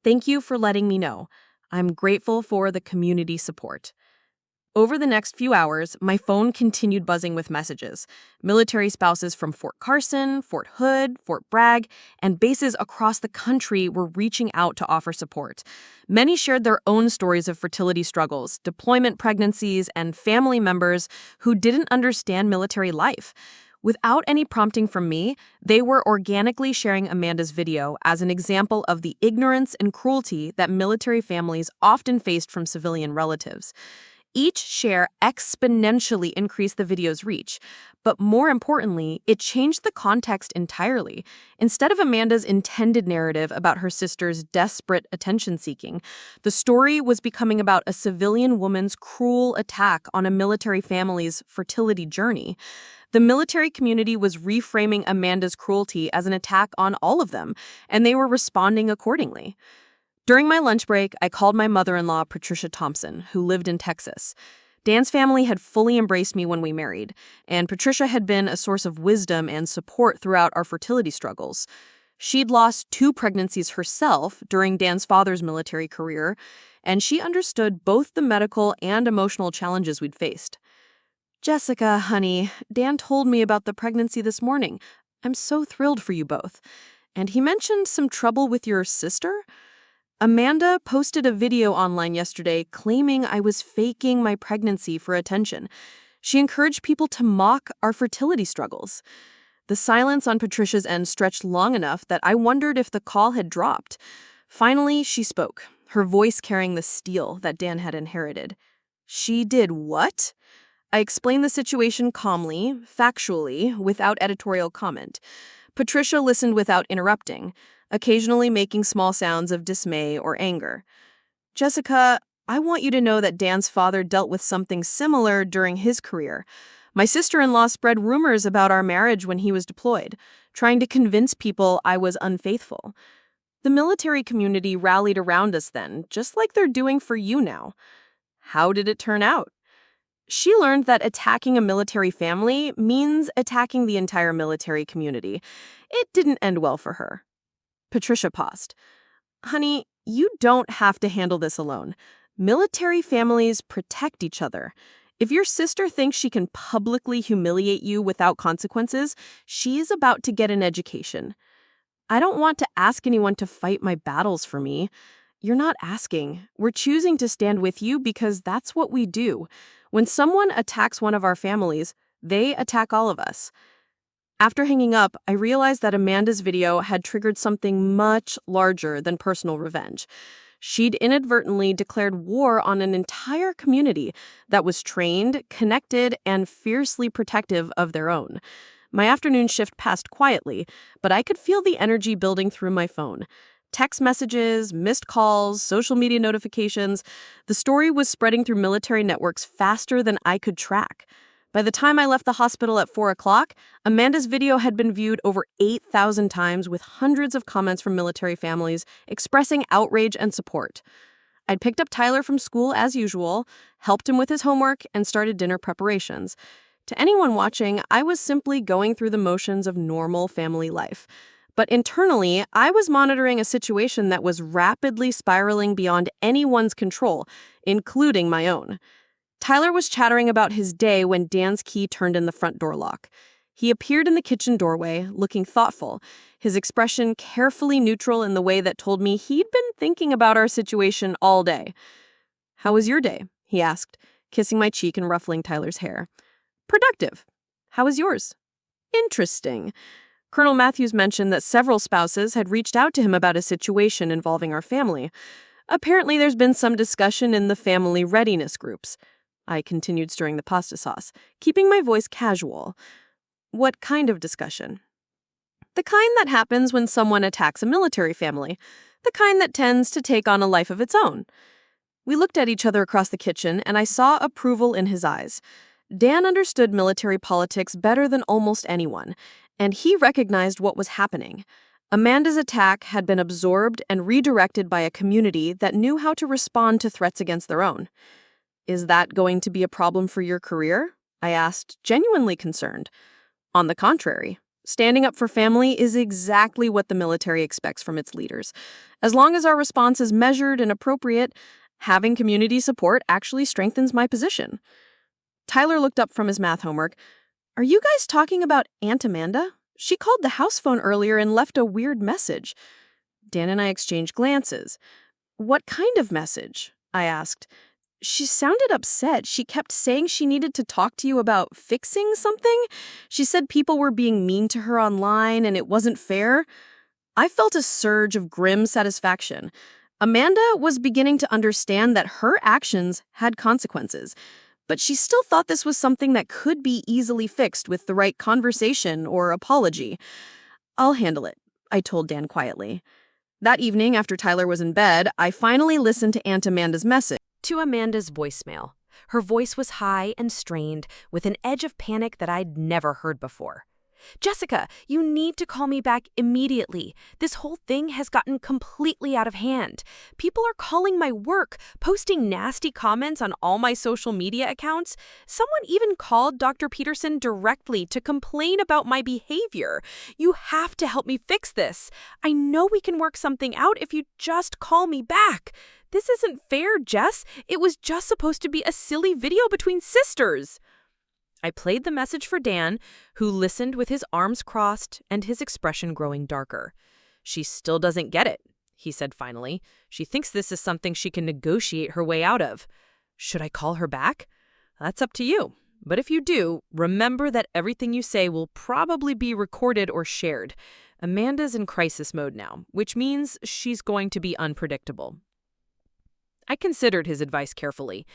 Thank you for letting me know. I'm grateful for the community support. Over the next few hours, my phone continued buzzing with messages. Military spouses from Fort Carson, Fort Hood, Fort Bragg, and bases across the country were reaching out to offer support. Many shared their own stories of fertility struggles, deployment pregnancies, and family members who didn't understand military life. Without any prompting from me, they were organically sharing Amanda's video as an example of the ignorance and cruelty that military families often faced from civilian relatives. Each share exponentially increased the video's reach, but more importantly, it changed the context entirely. Instead of Amanda's intended narrative about her sister's desperate attention-seeking, the story was becoming about a civilian woman's cruel attack on a military family's fertility journey. The military community was reframing Amanda's cruelty as an attack on all of them, and they were responding accordingly. During my lunch break, I called my mother-in-law, Patricia Thompson, who lived in Texas. Dan's family had fully embraced me when we married, and Patricia had been a source of wisdom and support throughout our fertility struggles. She'd lost 2 pregnancies herself during Dan's father's military career, and she understood both the medical and emotional challenges we'd faced. "Jessica, honey, Dan told me about the pregnancy this morning. I'm so thrilled for you both. And he mentioned some trouble with your sister? Amanda posted a video online yesterday claiming I was faking my pregnancy for attention. She encouraged people to mock our fertility struggles." The silence on Patricia's end stretched long enough that I wondered if the call had dropped. Finally, she spoke, her voice carrying the steel that Dan had inherited. "She did what?" I explained the situation calmly, factually, without editorial comment. Patricia listened without interrupting, occasionally making small sounds of dismay or anger. "Jessica, I want you to know that Dan's father dealt with something similar during his career. My sister-in-law spread rumors about our marriage when he was deployed, trying to convince people I was unfaithful. The military community rallied around us then, just like they're doing for you now. How did it turn out? She learned that attacking a military family means attacking the entire military community. It didn't end well for her. Patricia paused. Honey, you don't have to handle this alone. Military families protect each other. If your sister thinks she can publicly humiliate you without consequences, she is about to get an education. I don't want to ask anyone to fight my battles for me. You're not asking. We're choosing to stand with you because that's what we do. When someone attacks one of our families, they attack all of us. After hanging up, I realized that Amanda's video had triggered something much larger than personal revenge. She'd inadvertently declared war on an entire community that was trained, connected, and fiercely protective of their own. My afternoon shift passed quietly, but I could feel the energy building through my phone. Text messages, missed calls, social media notifications. The story was spreading through military networks faster than I could track. By the time I left the hospital at 4 o'clock, Amanda's video had been viewed over 8,000 times with hundreds of comments from military families expressing outrage and support. I'd picked up Tyler from school as usual, helped him with his homework, and started dinner preparations. To anyone watching, I was simply going through the motions of normal family life. But internally, I was monitoring a situation that was rapidly spiraling beyond anyone's control, including my own. Tyler was chattering about his day when Dan's key turned in the front door lock. He appeared in the kitchen doorway, looking thoughtful, his expression carefully neutral in the way that told me he'd been thinking about our situation all day. "How was your day?" he asked, kissing my cheek and ruffling Tyler's hair. "Productive. How was yours?" "Interesting." Colonel Matthews mentioned that several spouses had reached out to him about a situation involving our family. Apparently, there's been some discussion in the family readiness groups. I continued stirring the pasta sauce, keeping my voice casual. "What kind of discussion?" "The kind that happens when someone attacks a military family. The kind that tends to take on a life of its own." We looked at each other across the kitchen, and I saw approval in his eyes. Dan understood military politics better than almost anyone, and he recognized what was happening. Amanda's attack had been absorbed and redirected by a community that knew how to respond to threats against their own. "Is that going to be a problem for your career?" I asked, genuinely concerned. "On the contrary, standing up for family is exactly what the military expects from its leaders. As long as our response is measured and appropriate, having community support actually strengthens my position." Tyler looked up from his math homework. "Are you guys talking about Aunt Amanda? She called the house phone earlier and left a weird message." Dan and I exchanged glances. "What kind of message?" I asked. "She sounded upset. She kept saying she needed to talk to you about fixing something. She said people were being mean to her online and it wasn't fair." I felt a surge of grim satisfaction. Amanda was beginning to understand that her actions had consequences. But she still thought this was something that could be easily fixed with the right conversation or apology. "I'll handle it," I told Dan quietly. That evening, after Tyler was in bed, I finally listened to Aunt Amanda's message. To Amanda's voicemail. Her voice was high and strained, with an edge of panic that I'd never heard before. "Jessica, you need to call me back immediately. This whole thing has gotten completely out of hand. People are calling my work, posting nasty comments on all my social media accounts. Someone even called Dr. Peterson directly to complain about my behavior. You have to help me fix this. I know we can work something out if you just call me back. This isn't fair, Jess. It was just supposed to be a silly video between sisters." I played the message for Dan, who listened with his arms crossed and his expression growing darker. "She still doesn't get it," he said finally. "She thinks this is something she can negotiate her way out of. Should I call her back? That's up to you. But if you do, remember that everything you say will probably be recorded or shared. Amanda's in crisis mode now, which means she's going to be unpredictable." I considered his advice carefully.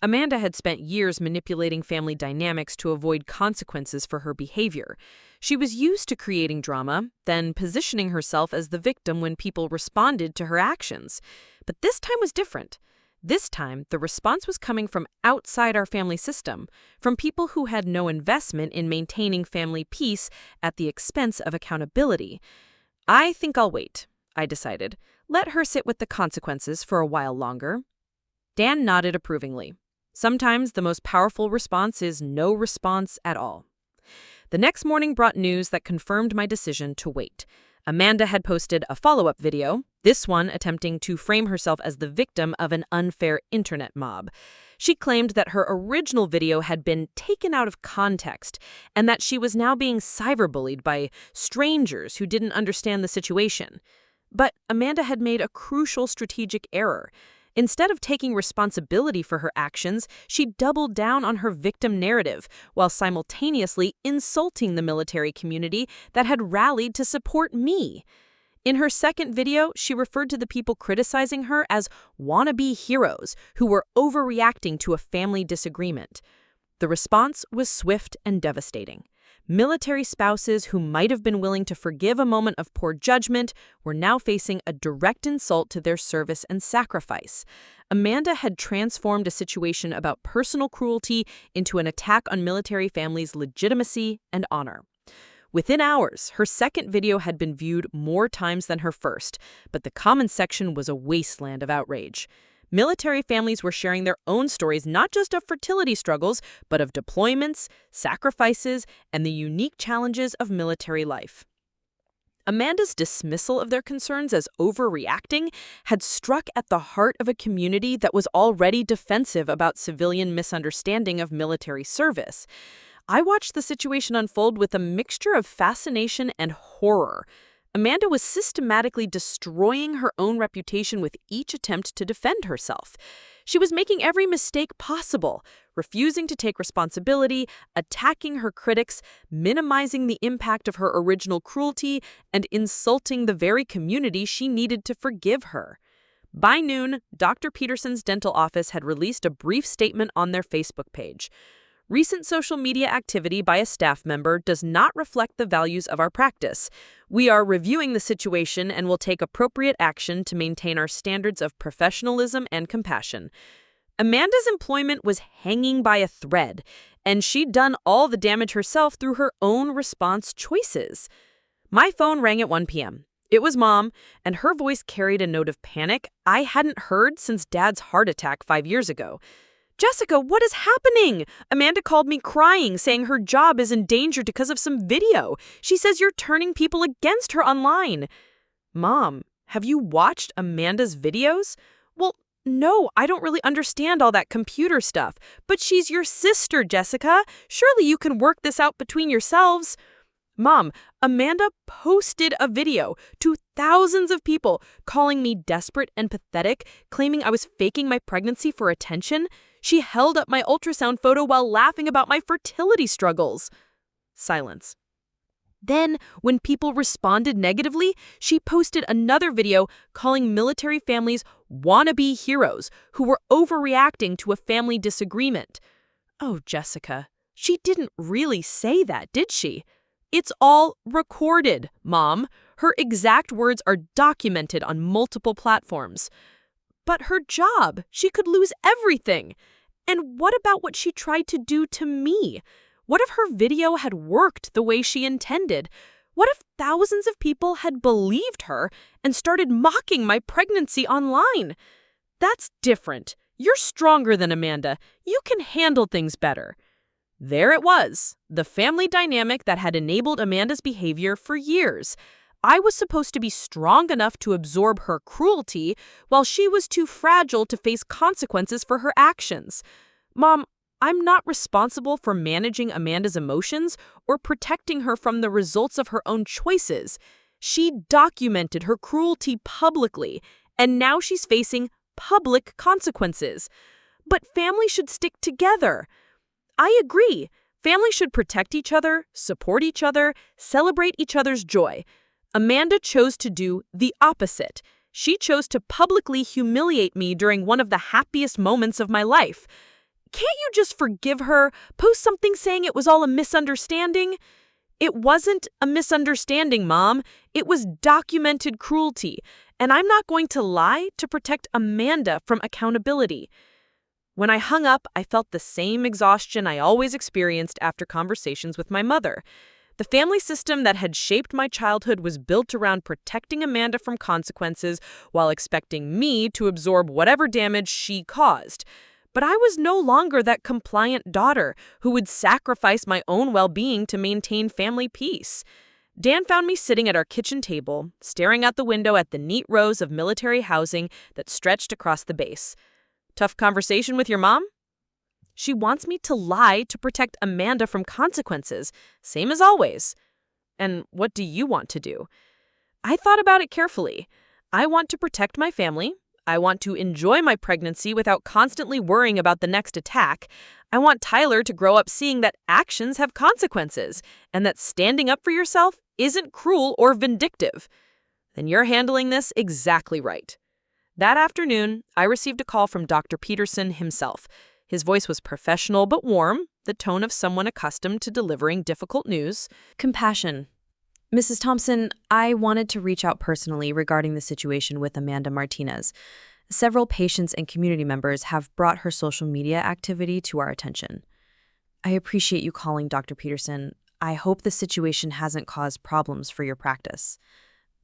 Amanda had spent years manipulating family dynamics to avoid consequences for her behavior. She was used to creating drama, then positioning herself as the victim when people responded to her actions. But this time was different. This time, the response was coming from outside our family system, from people who had no investment in maintaining family peace at the expense of accountability. I think I'll wait, I decided. Let her sit with the consequences for a while longer. Dan nodded approvingly. Sometimes the most powerful response is no response at all. The next morning brought news that confirmed my decision to wait. Amanda had posted a follow-up video, this one attempting to frame herself as the victim of an unfair internet mob. She claimed that her original video had been taken out of context and that she was now being cyberbullied by strangers who didn't understand the situation. But Amanda had made a crucial strategic error. Instead of taking responsibility for her actions, she doubled down on her victim narrative while simultaneously insulting the military community that had rallied to support me. In her second video, she referred to the people criticizing her as wannabe heroes who were overreacting to a family disagreement. The response was swift and devastating. Military spouses who might have been willing to forgive a moment of poor judgment were now facing a direct insult to their service and sacrifice. Amanda had transformed a situation about personal cruelty into an attack on military families' legitimacy and honor. Within hours, her second video had been viewed more times than her first, but the comments section was a wasteland of outrage. Military families were sharing their own stories not just of fertility struggles, but of deployments, sacrifices, and the unique challenges of military life. Amanda's dismissal of their concerns as overreacting had struck at the heart of a community that was already defensive about civilian misunderstanding of military service. I watched the situation unfold with a mixture of fascination and horror. Amanda was systematically destroying her own reputation with each attempt to defend herself. She was making every mistake possible, refusing to take responsibility, attacking her critics, minimizing the impact of her original cruelty, and insulting the very community she needed to forgive her. By noon, Dr. Peterson's dental office had released a brief statement on their Facebook page. Recent social media activity by a staff member does not reflect the values of our practice. We are reviewing the situation and will take appropriate action to maintain our standards of professionalism and compassion. Amanda's employment was hanging by a thread, and she'd done all the damage herself through her own response choices. My phone rang at 1 p.m. It was Mom, and her voice carried a note of panic I hadn't heard since Dad's heart attack 5 years ago. "Jessica, what is happening?" Amanda called me crying, saying her job is endangered because of some video. She says you're turning people against her online. "Mom, have you watched Amanda's videos?" "Well, no, I don't really understand all that computer stuff. But she's your sister, Jessica. Surely you can work this out between yourselves." "Mom, Amanda posted a video to thousands of people calling me desperate and pathetic, claiming I was faking my pregnancy for attention. She held up my ultrasound photo while laughing about my fertility struggles." Silence. Then, when people responded negatively, she posted another video calling military families wannabe heroes who were overreacting to a family disagreement. "Oh, Jessica, she didn't really say that, did she?" "It's all recorded, Mom. Her exact words are documented on multiple platforms." "But her job, she could lose everything. And what about what she tried to do to me? What if her video had worked the way she intended? What if thousands of people had believed her and started mocking my pregnancy online? That's different. You're stronger than Amanda. You can handle things better." There it was, the family dynamic that had enabled Amanda's behavior for years. I was supposed to be strong enough to absorb her cruelty, while she was too fragile to face consequences for her actions. "Mom, I'm not responsible for managing Amanda's emotions or protecting her from the results of her own choices. She documented her cruelty publicly, and now she's facing public consequences. But families should stick together." I agree. Families should protect each other, support each other, celebrate each other's joy. Amanda chose to do the opposite. She chose to publicly humiliate me during one of the happiest moments of my life. Can't you just forgive her? Post something saying it was all a misunderstanding? It wasn't a misunderstanding, Mom. It was documented cruelty. And I'm not going to lie to protect Amanda from accountability. When I hung up, I felt the same exhaustion I always experienced after conversations with my mother. The family system that had shaped my childhood was built around protecting Amanda from consequences while expecting me to absorb whatever damage she caused. But I was no longer that compliant daughter who would sacrifice my own well-being to maintain family peace. Dan found me sitting at our kitchen table, staring out the window at the neat rows of military housing that stretched across the base. Tough conversation with your mom? She wants me to lie to protect Amanda from consequences, same as always. And what do you want to do? I thought about it carefully. I want to protect my family. I want to enjoy my pregnancy without constantly worrying about the next attack. I want Tyler to grow up seeing that actions have consequences and that standing up for yourself isn't cruel or vindictive. Then you're handling this exactly right. That afternoon, I received a call from Dr. Peterson himself. His voice was professional but warm, the tone of someone accustomed to delivering difficult news. Compassion. Mrs. Thompson, I wanted to reach out personally regarding the situation with Amanda Martinez. Several patients and community members have brought her social media activity to our attention. I appreciate you calling, Dr. Peterson. I hope the situation hasn't caused problems for your practice.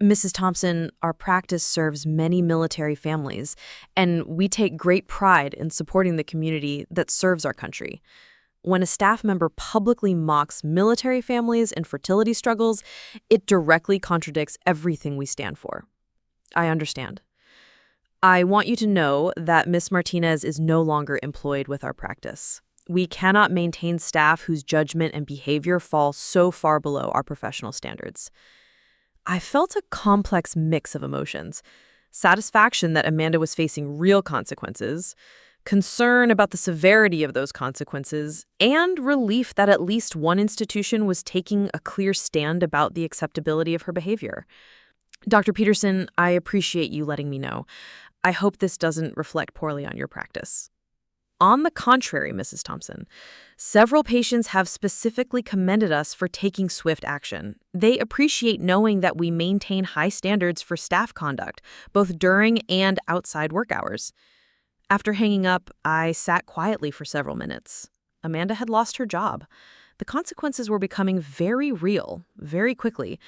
Mrs. Thompson, our practice serves many military families, and we take great pride in supporting the community that serves our country. When a staff member publicly mocks military families and fertility struggles, it directly contradicts everything we stand for. I understand. I want you to know that Ms. Martinez is no longer employed with our practice. We cannot maintain staff whose judgment and behavior fall so far below our professional standards. I felt a complex mix of emotions. Satisfaction that Amanda was facing real consequences, concern about the severity of those consequences, and relief that at least one institution was taking a clear stand about the acceptability of her behavior. Dr. Peterson, I appreciate you letting me know. I hope this doesn't reflect poorly on your practice. On the contrary, Mrs. Thompson, several patients have specifically commended us for taking swift action. They appreciate knowing that we maintain high standards for staff conduct, both during and outside work hours. After hanging up, I sat quietly for several minutes. Amanda had lost her job. The consequences were becoming very real, very quickly.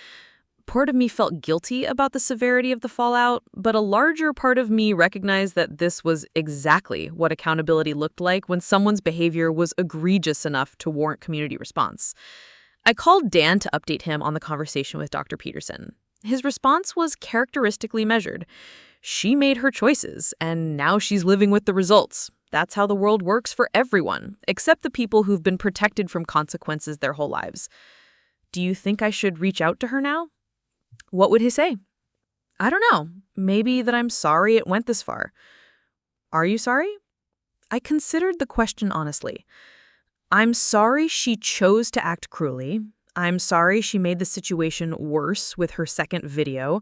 Part of me felt guilty about the severity of the fallout, but a larger part of me recognized that this was exactly what accountability looked like when someone's behavior was egregious enough to warrant community response. I called Dan to update him on the conversation with Dr. Peterson. His response was characteristically measured. She made her choices, and now she's living with the results. That's how the world works for everyone, except the people who've been protected from consequences their whole lives. Do you think I should reach out to her now? What would he say? I don't know. Maybe that I'm sorry it went this far. Are you sorry? I considered the question honestly. I'm sorry she chose to act cruelly. I'm sorry she made the situation worse with her second video.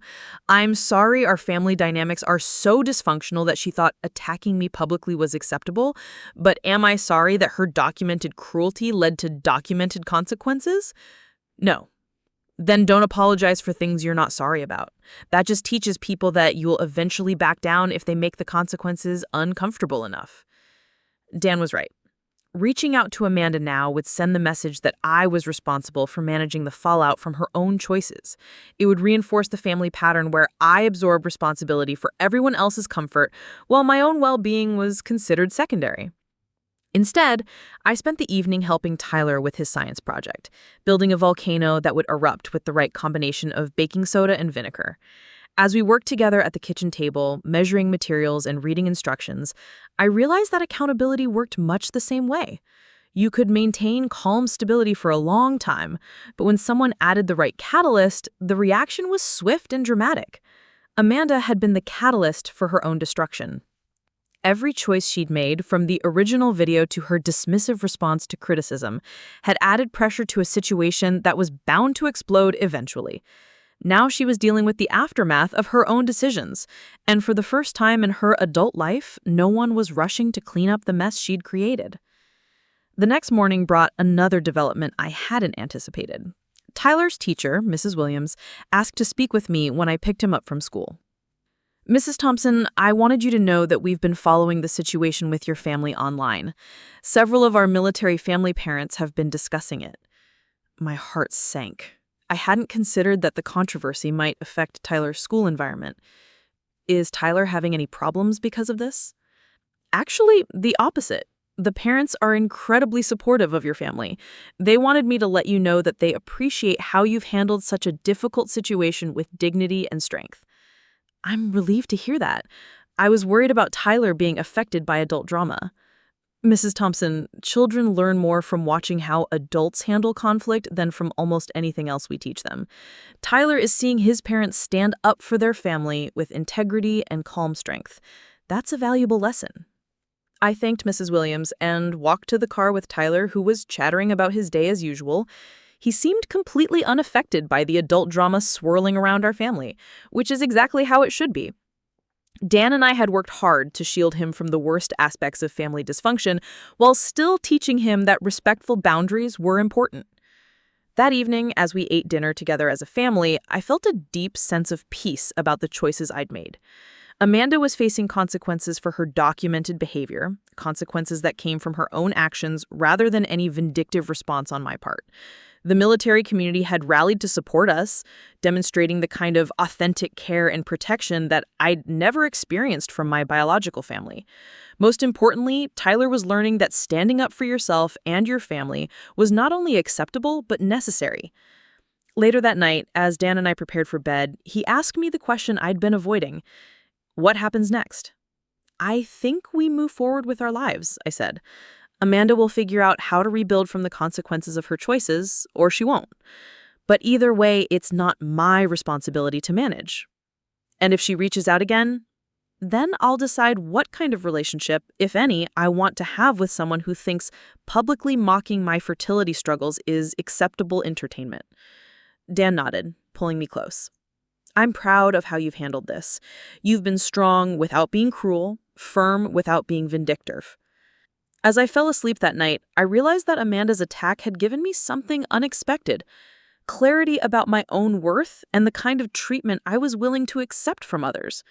I'm sorry our family dynamics are so dysfunctional that she thought attacking me publicly was acceptable. But am I sorry that her documented cruelty led to documented consequences? No. Then don't apologize for things you're not sorry about. That just teaches people that you'll eventually back down if they make the consequences uncomfortable enough. Dan was right. Reaching out to Amanda now would send the message that I was responsible for managing the fallout from her own choices. It would reinforce the family pattern where I absorbed responsibility for everyone else's comfort while my own well-being was considered secondary. Instead, I spent the evening helping Tyler with his science project, building a volcano that would erupt with the right combination of baking soda and vinegar. As we worked together at the kitchen table, measuring materials and reading instructions, I realized that accountability worked much the same way. You could maintain calm stability for a long time, but when someone added the right catalyst, the reaction was swift and dramatic. Amanda had been the catalyst for her own destruction. Every choice she'd made, from the original video to her dismissive response to criticism, had added pressure to a situation that was bound to explode eventually. Now she was dealing with the aftermath of her own decisions, and for the first time in her adult life, no one was rushing to clean up the mess she'd created. The next morning brought another development I hadn't anticipated. Tyler's teacher, Mrs. Williams, asked to speak with me when I picked him up from school. Mrs. Thompson, I wanted you to know that we've been following the situation with your family online. Several of our military family parents have been discussing it. My heart sank. I hadn't considered that the controversy might affect Tyler's school environment. Is Tyler having any problems because of this? Actually, the opposite. The parents are incredibly supportive of your family. They wanted me to let you know that they appreciate how you've handled such a difficult situation with dignity and strength. I'm relieved to hear that. I was worried about Tyler being affected by adult drama. Mrs. Thompson, children learn more from watching how adults handle conflict than from almost anything else we teach them. Tyler is seeing his parents stand up for their family with integrity and calm strength. That's a valuable lesson. I thanked Mrs. Williams and walked to the car with Tyler, who was chattering about his day as usual. He seemed completely unaffected by the adult drama swirling around our family, which is exactly how it should be. Dan and I had worked hard to shield him from the worst aspects of family dysfunction while still teaching him that respectful boundaries were important. That evening, as we ate dinner together as a family, I felt a deep sense of peace about the choices I'd made. Amanda was facing consequences for her documented behavior, consequences that came from her own actions rather than any vindictive response on my part. The military community had rallied to support us, demonstrating the kind of authentic care and protection that I'd never experienced from my biological family. Most importantly, Tyler was learning that standing up for yourself and your family was not only acceptable, but necessary. Later that night, as Dan and I prepared for bed, he asked me the question I'd been avoiding. What happens next? I think we move forward with our lives, I said. Amanda will figure out how to rebuild from the consequences of her choices, or she won't. But either way, it's not my responsibility to manage. And if she reaches out again, then I'll decide what kind of relationship, if any, I want to have with someone who thinks publicly mocking my fertility struggles is acceptable entertainment. Dan nodded, pulling me close. I'm proud of how you've handled this. You've been strong without being cruel, firm without being vindictive. As I fell asleep that night, I realized that Amanda's attack had given me something unexpected. Clarity about my own worth and the kind of treatment I was willing to accept from others.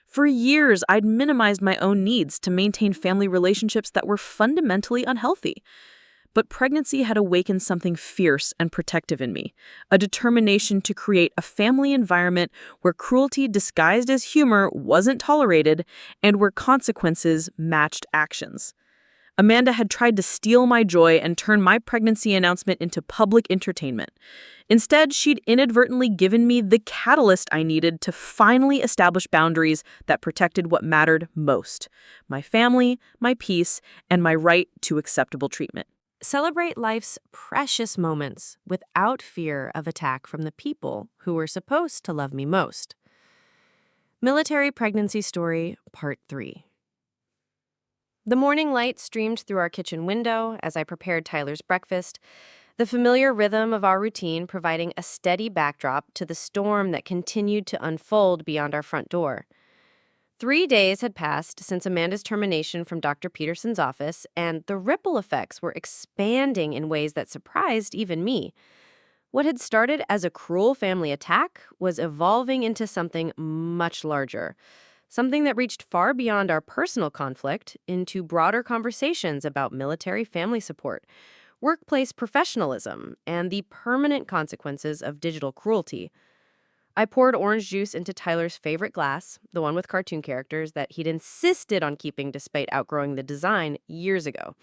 For years, I'd minimized my own needs to maintain family relationships that were fundamentally unhealthy. But pregnancy had awakened something fierce and protective in me, a determination to create a family environment where cruelty disguised as humor wasn't tolerated and where consequences matched actions. Amanda had tried to steal my joy and turn my pregnancy announcement into public entertainment. Instead, she'd inadvertently given me the catalyst I needed to finally establish boundaries that protected what mattered most: my family, my peace, and my right to acceptable treatment. Celebrate life's precious moments without fear of attack from the people who are supposed to love me most. Military Pregnancy Story, Part 3. The morning light streamed through our kitchen window as I prepared Tyler's breakfast, the familiar rhythm of our routine providing a steady backdrop to the storm that continued to unfold beyond our front door. 3 days had passed since Amanda's termination from Dr. Peterson's office, and the ripple effects were expanding in ways that surprised even me. What had started as a cruel family attack was evolving into something much larger, something that reached far beyond our personal conflict into broader conversations about military family support, workplace professionalism, and the permanent consequences of digital cruelty. I poured orange juice into Tyler's favorite glass, the one with cartoon characters that he'd insisted on keeping despite outgrowing the design years ago.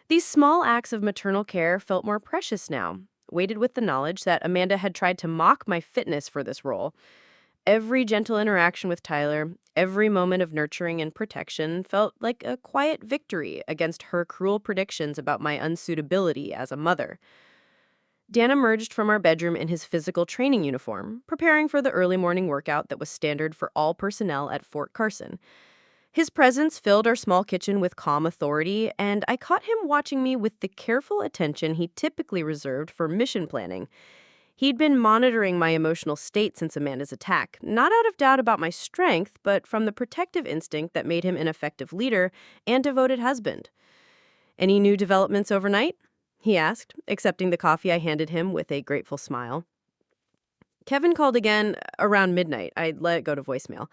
These small acts of maternal care felt more precious now, weighted with the knowledge that Amanda had tried to mock my fitness for this role. Every gentle interaction with Tyler, every moment of nurturing and protection felt like a quiet victory against her cruel predictions about my unsuitability as a mother. Dan emerged from our bedroom in his physical training uniform, preparing for the early morning workout that was standard for all personnel at Fort Carson. His presence filled our small kitchen with calm authority, and I caught him watching me with the careful attention he typically reserved for mission planning. He'd been monitoring my emotional state since Amanda's attack, not out of doubt about my strength, but from the protective instinct that made him an effective leader and devoted husband. "Any new developments overnight?" he asked, accepting the coffee I handed him with a grateful smile. "Kevin called again around midnight. I let it go to voicemail.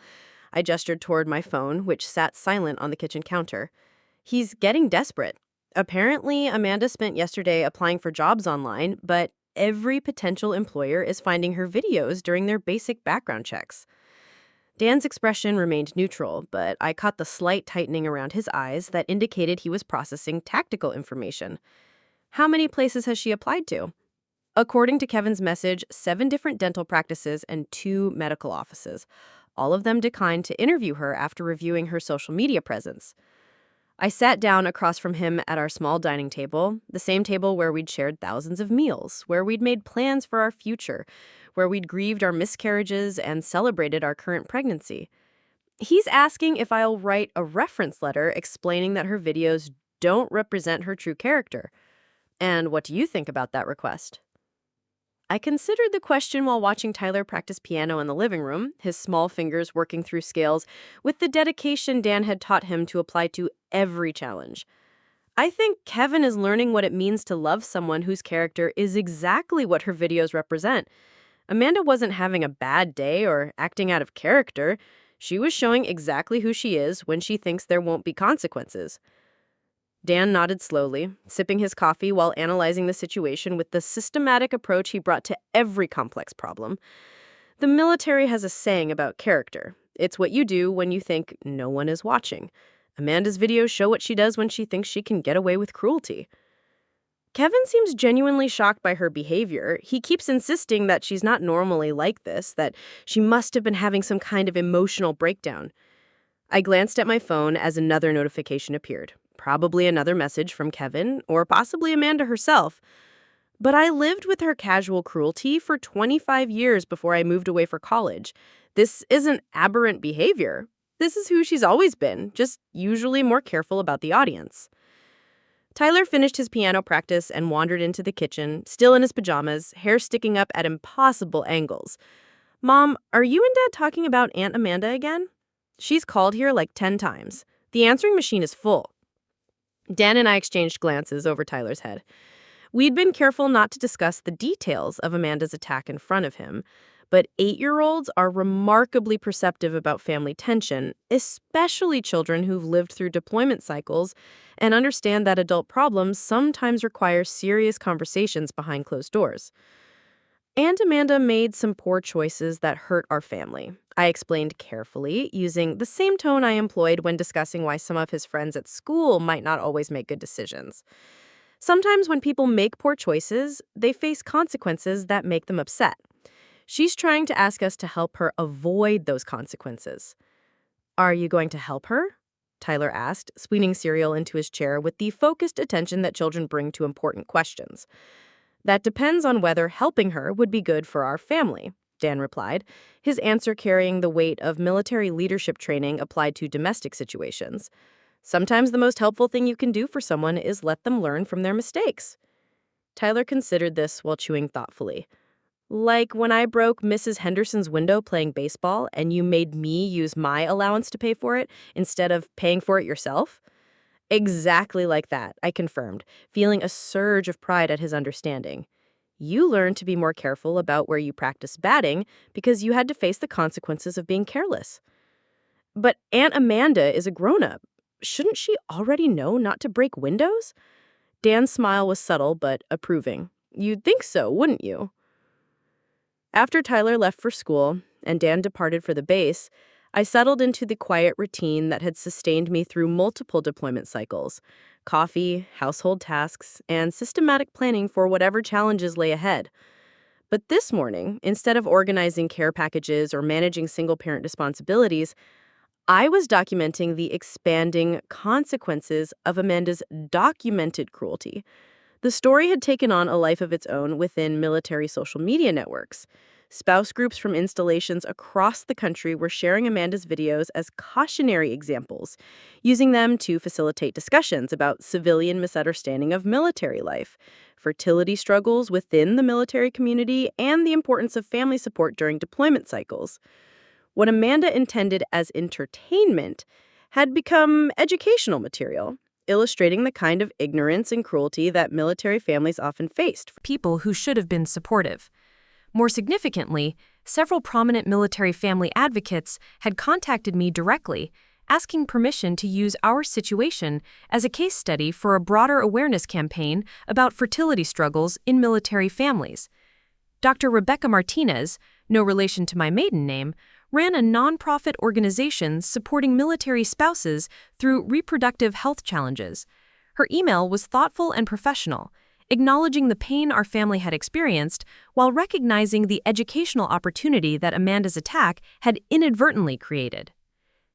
I gestured toward my phone, which sat silent on the kitchen counter. He's getting desperate. Apparently, Amanda spent yesterday applying for jobs online, but every potential employer is finding her videos during their basic background checks. Dan's expression remained neutral, but I caught the slight tightening around his eyes that indicated he was processing tactical information. How many places has she applied to? According to Kevin's message, 7 different dental practices and 2 medical offices. All of them declined to interview her after reviewing her social media presence. I sat down across from him at our small dining table, the same table where we'd shared thousands of meals, where we'd made plans for our future, where we'd grieved our miscarriages and celebrated our current pregnancy. He's asking if I'll write a reference letter explaining that her videos don't represent her true character. And what do you think about that request? I considered the question while watching Tyler practice piano in the living room, his small fingers working through scales, with the dedication Dan had taught him to apply to every challenge. I think Kevin is learning what it means to love someone whose character is exactly what her videos represent. Amanda wasn't having a bad day or acting out of character. She was showing exactly who she is when she thinks there won't be consequences. Dan nodded slowly, sipping his coffee while analyzing the situation with the systematic approach he brought to every complex problem. The military has a saying about character. It's what you do when you think no one is watching. Amanda's videos show what she does when she thinks she can get away with cruelty. Kevin seems genuinely shocked by her behavior. He keeps insisting that she's not normally like this, that she must have been having some kind of emotional breakdown. I glanced at my phone as another notification appeared. Probably another message from Kevin, or possibly Amanda herself. But I lived with her casual cruelty for 25 years before I moved away for college. This isn't aberrant behavior. This is who she's always been, just usually more careful about the audience. Tyler finished his piano practice and wandered into the kitchen, still in his pajamas, hair sticking up at impossible angles. "Mom, are you and Dad talking about Aunt Amanda again? She's called here like 10 times. The answering machine is full." Dan and I exchanged glances over Tyler's head. We'd been careful not to discuss the details of Amanda's attack in front of him, but 8-year-olds are remarkably perceptive about family tension, especially children who've lived through deployment cycles and understand that adult problems sometimes require serious conversations behind closed doors. Aunt Amanda made some poor choices that hurt our family. I explained carefully, using the same tone I employed when discussing why some of his friends at school might not always make good decisions. Sometimes when people make poor choices, they face consequences that make them upset. She's trying to ask us to help her avoid those consequences. "Are you going to help her?" Tyler asked, swinging cereal into his chair with the focused attention that children bring to important questions. "That depends on whether helping her would be good for our family," Dan replied, his answer carrying the weight of military leadership training applied to domestic situations. Sometimes the most helpful thing you can do for someone is let them learn from their mistakes. Tyler considered this while chewing thoughtfully. "Like when I broke Mrs. Henderson's window playing baseball and you made me use my allowance to pay for it instead of paying for it yourself?" "Exactly like that," I confirmed, feeling a surge of pride at his understanding. "You learned to be more careful about where you practice batting because you had to face the consequences of being careless." "But Aunt Amanda is a grown-up. Shouldn't she already know not to break windows?" Dan's smile was subtle but approving. "You'd think so, wouldn't you?" After Tyler left for school and Dan departed for the base, I settled into the quiet routine that had sustained me through multiple deployment cycles: coffee, household tasks, and systematic planning for whatever challenges lay ahead. But this morning, instead of organizing care packages or managing single-parent responsibilities, I was documenting the expanding consequences of Amanda's documented cruelty. The story had taken on a life of its own within military social media networks. Spouse groups from installations across the country were sharing Amanda's videos as cautionary examples, using them to facilitate discussions about civilian misunderstanding of military life, fertility struggles within the military community, and the importance of family support during deployment cycles. What Amanda intended as entertainment had become educational material, illustrating the kind of ignorance and cruelty that military families often faced. People who should have been supportive. More significantly, several prominent military family advocates had contacted me directly, asking permission to use our situation as a case study for a broader awareness campaign about fertility struggles in military families. Dr. Rebecca Martinez, no relation to my maiden name, ran a nonprofit organization supporting military spouses through reproductive health challenges. Her email was thoughtful and professional, acknowledging the pain our family had experienced while recognizing the educational opportunity that Amanda's attack had inadvertently created.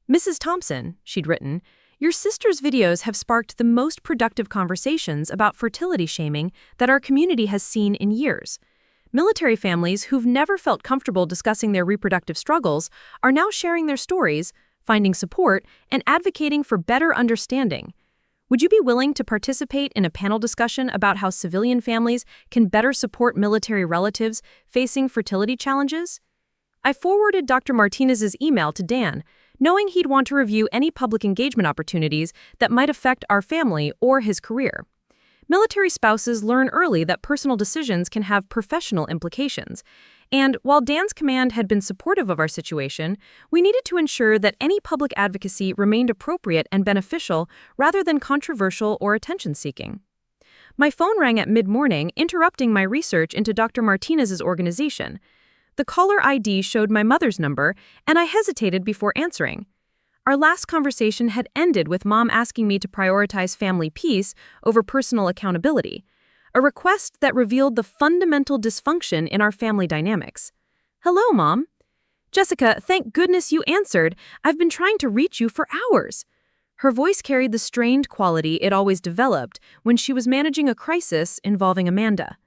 "Mrs. Thompson," she'd written, "your sister's videos have sparked the most productive conversations about fertility shaming that our community has seen in years. Military families who've never felt comfortable discussing their reproductive struggles are now sharing their stories, finding support, and advocating for better understanding. Would you be willing to participate in a panel discussion about how civilian families can better support military relatives facing fertility challenges?" I forwarded Dr. Martinez's email to Dan, knowing he'd want to review any public engagement opportunities that might affect our family or his career. Military spouses learn early that personal decisions can have professional implications, and while Dan's command had been supportive of our situation, we needed to ensure that any public advocacy remained appropriate and beneficial rather than controversial or attention-seeking. My phone rang at mid-morning, interrupting my research into Dr. Martinez's organization. The caller ID showed my mother's number, and I hesitated before answering. Our last conversation had ended with Mom asking me to prioritize family peace over personal accountability, a request that revealed the fundamental dysfunction in our family dynamics. "Hello, Mom." "Jessica, thank goodness you answered. I've been trying to reach you for hours." Her voice carried the strained quality it always developed when she was managing a crisis involving Amanda.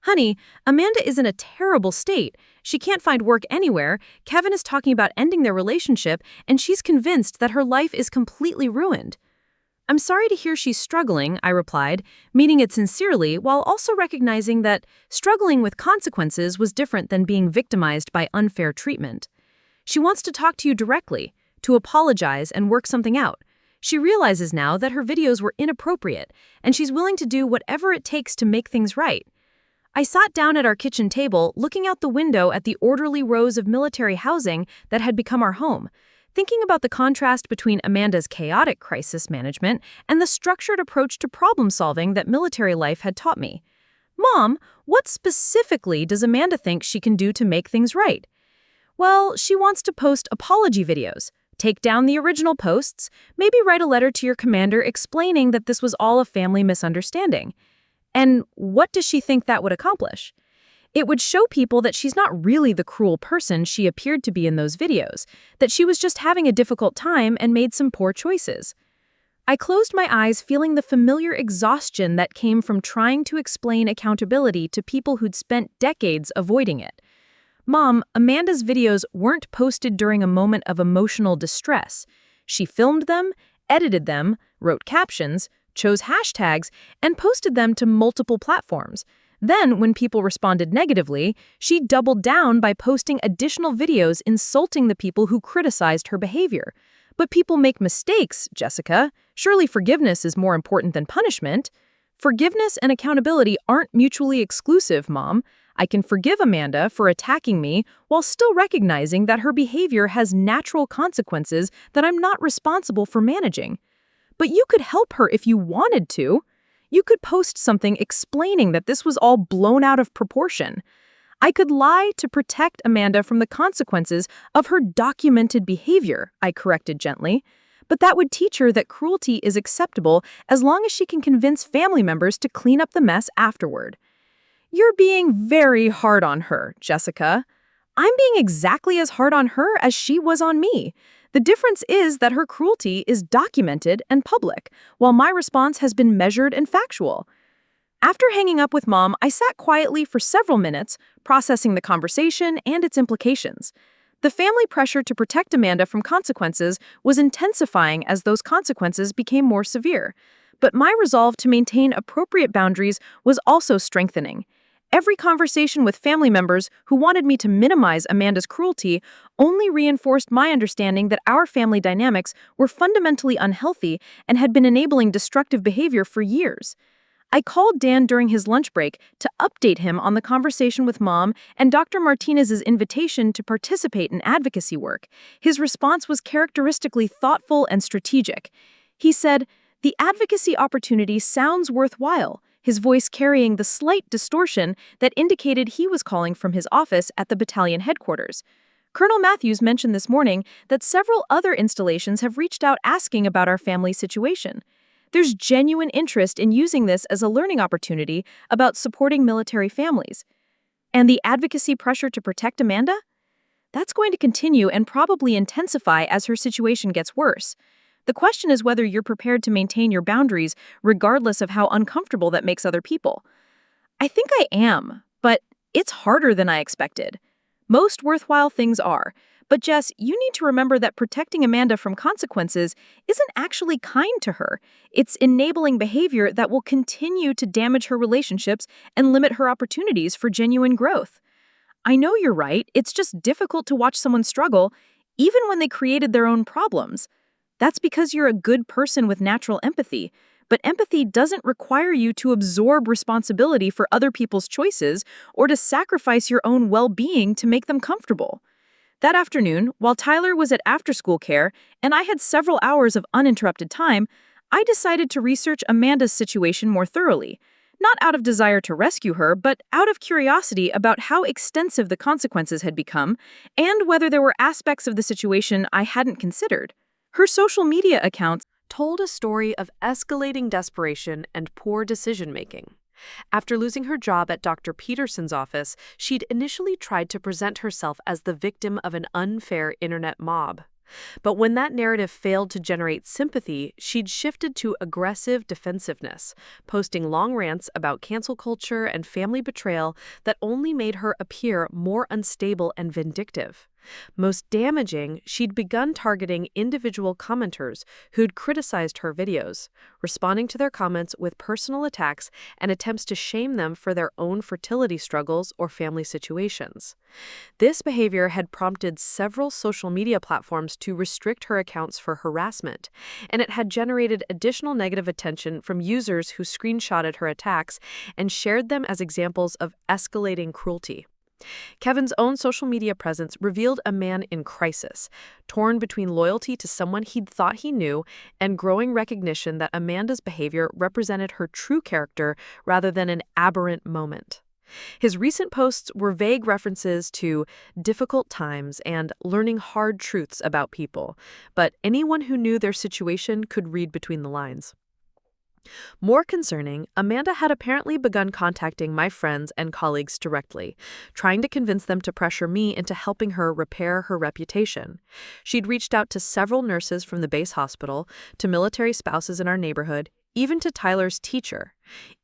"Honey, Amanda is in a terrible state. She can't find work anywhere. Kevin is talking about ending their relationship, and she's convinced that her life is completely ruined." "I'm sorry to hear she's struggling," I replied, meaning it sincerely while also recognizing that struggling with consequences was different than being victimized by unfair treatment. "She wants to talk to you directly, to apologize and work something out. She realizes now that her videos were inappropriate, and she's willing to do whatever it takes to make things right." I sat down at our kitchen table, looking out the window at the orderly rows of military housing that had become our home, thinking about the contrast between Amanda's chaotic crisis management and the structured approach to problem-solving that military life had taught me. "Mom, what specifically does Amanda think she can do to make things right?" "Well, she wants to post apology videos, take down the original posts, maybe write a letter to your commander explaining that this was all a family misunderstanding." "And what does she think that would accomplish?" "It would show people that she's not really the cruel person she appeared to be in those videos, that she was just having a difficult time and made some poor choices." I closed my eyes, feeling the familiar exhaustion that came from trying to explain accountability to people who'd spent decades avoiding it. "Mom, Amanda's videos weren't posted during a moment of emotional distress. She filmed them, edited them, wrote captions, chose hashtags, and posted them to multiple platforms. Then, when people responded negatively, she doubled down by posting additional videos insulting the people who criticized her behavior. But people make mistakes, Jessica. Surely forgiveness is more important than punishment." "Forgiveness and accountability aren't mutually exclusive, Mom. I can forgive Amanda for attacking me while still recognizing that her behavior has natural consequences that I'm not responsible for managing." "But you could help her if you wanted to. You could post something explaining that this was all blown out of proportion." "I could lie to protect Amanda from the consequences of her documented behavior," I corrected gently. "But that would teach her that cruelty is acceptable as long as she can convince family members to clean up the mess afterward." "You're being very hard on her, Jessica." "I'm being exactly as hard on her as she was on me. The difference is that her cruelty is documented and public, while my response has been measured and factual." After hanging up with Mom, I sat quietly for several minutes, processing the conversation and its implications. The family pressure to protect Amanda from consequences was intensifying as those consequences became more severe. But my resolve to maintain appropriate boundaries was also strengthening. Every conversation with family members who wanted me to minimize Amanda's cruelty only reinforced my understanding that our family dynamics were fundamentally unhealthy and had been enabling destructive behavior for years. I called Dan during his lunch break to update him on the conversation with Mom and Dr. Martinez's invitation to participate in advocacy work. His response was characteristically thoughtful and strategic. He said, "The advocacy opportunity sounds worthwhile," his voice carrying the slight distortion that indicated he was calling from his office at the battalion headquarters. Colonel Matthews mentioned this morning that several other installations have reached out asking about our family situation. There's genuine interest in using this as a learning opportunity about supporting military families. And the advocacy pressure to protect Amanda? That's going to continue and probably intensify as her situation gets worse. The question is whether you're prepared to maintain your boundaries regardless of how uncomfortable that makes other people. I think I am, but it's harder than I expected. Most worthwhile things are. But Jess, you need to remember that protecting Amanda from consequences isn't actually kind to her. It's enabling behavior that will continue to damage her relationships and limit her opportunities for genuine growth. I know you're right. It's just difficult to watch someone struggle, even when they created their own problems. That's because you're a good person with natural empathy. But empathy doesn't require you to absorb responsibility for other people's choices or to sacrifice your own well-being to make them comfortable. That afternoon, while Tyler was at after-school care and I had several hours of uninterrupted time, I decided to research Amanda's situation more thoroughly, not out of desire to rescue her, but out of curiosity about how extensive the consequences had become and whether there were aspects of the situation I hadn't considered. Her social media accounts told a story of escalating desperation and poor decision-making. After losing her job at Dr. Peterson's office, she'd initially tried to present herself as the victim of an unfair internet mob. But when that narrative failed to generate sympathy, she'd shifted to aggressive defensiveness, posting long rants about cancel culture and family betrayal that only made her appear more unstable and vindictive. Most damaging, she'd begun targeting individual commenters who'd criticized her videos, responding to their comments with personal attacks and attempts to shame them for their own fertility struggles or family situations. This behavior had prompted several social media platforms to restrict her accounts for harassment, and it had generated additional negative attention from users who screenshotted her attacks and shared them as examples of escalating cruelty. Kevin's own social media presence revealed a man in crisis, torn between loyalty to someone he'd thought he knew and growing recognition that Amanda's behavior represented her true character rather than an aberrant moment. His recent posts were vague references to difficult times and learning hard truths about people, but anyone who knew their situation could read between the lines. More concerning, Amanda had apparently begun contacting my friends and colleagues directly, trying to convince them to pressure me into helping her repair her reputation. She'd reached out to several nurses from the base hospital, to military spouses in our neighborhood, even to Tyler's teacher.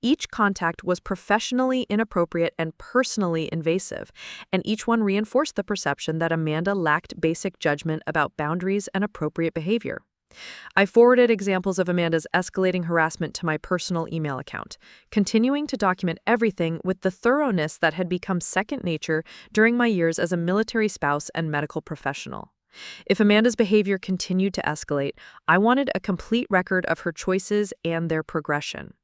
Each contact was professionally inappropriate and personally invasive, and each one reinforced the perception that Amanda lacked basic judgment about boundaries and appropriate behavior. I forwarded examples of Amanda's escalating harassment to my personal email account, continuing to document everything with the thoroughness that had become second nature during my years as a military spouse and medical professional. If Amanda's behavior continued to escalate, I wanted a complete record of her choices and their progression.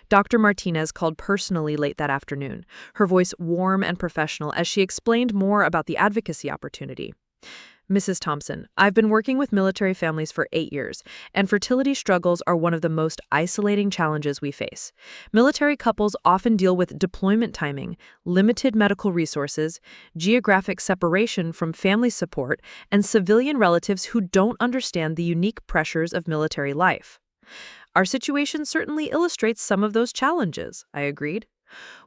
Dr. Martinez called personally late that afternoon, her voice warm and professional as she explained more about the advocacy opportunity. Mrs. Thompson, I've been working with military families for 8 years, and fertility struggles are one of the most isolating challenges we face. Military couples often deal with deployment timing, limited medical resources, geographic separation from family support, and civilian relatives who don't understand the unique pressures of military life. Our situation certainly illustrates some of those challenges, I agreed.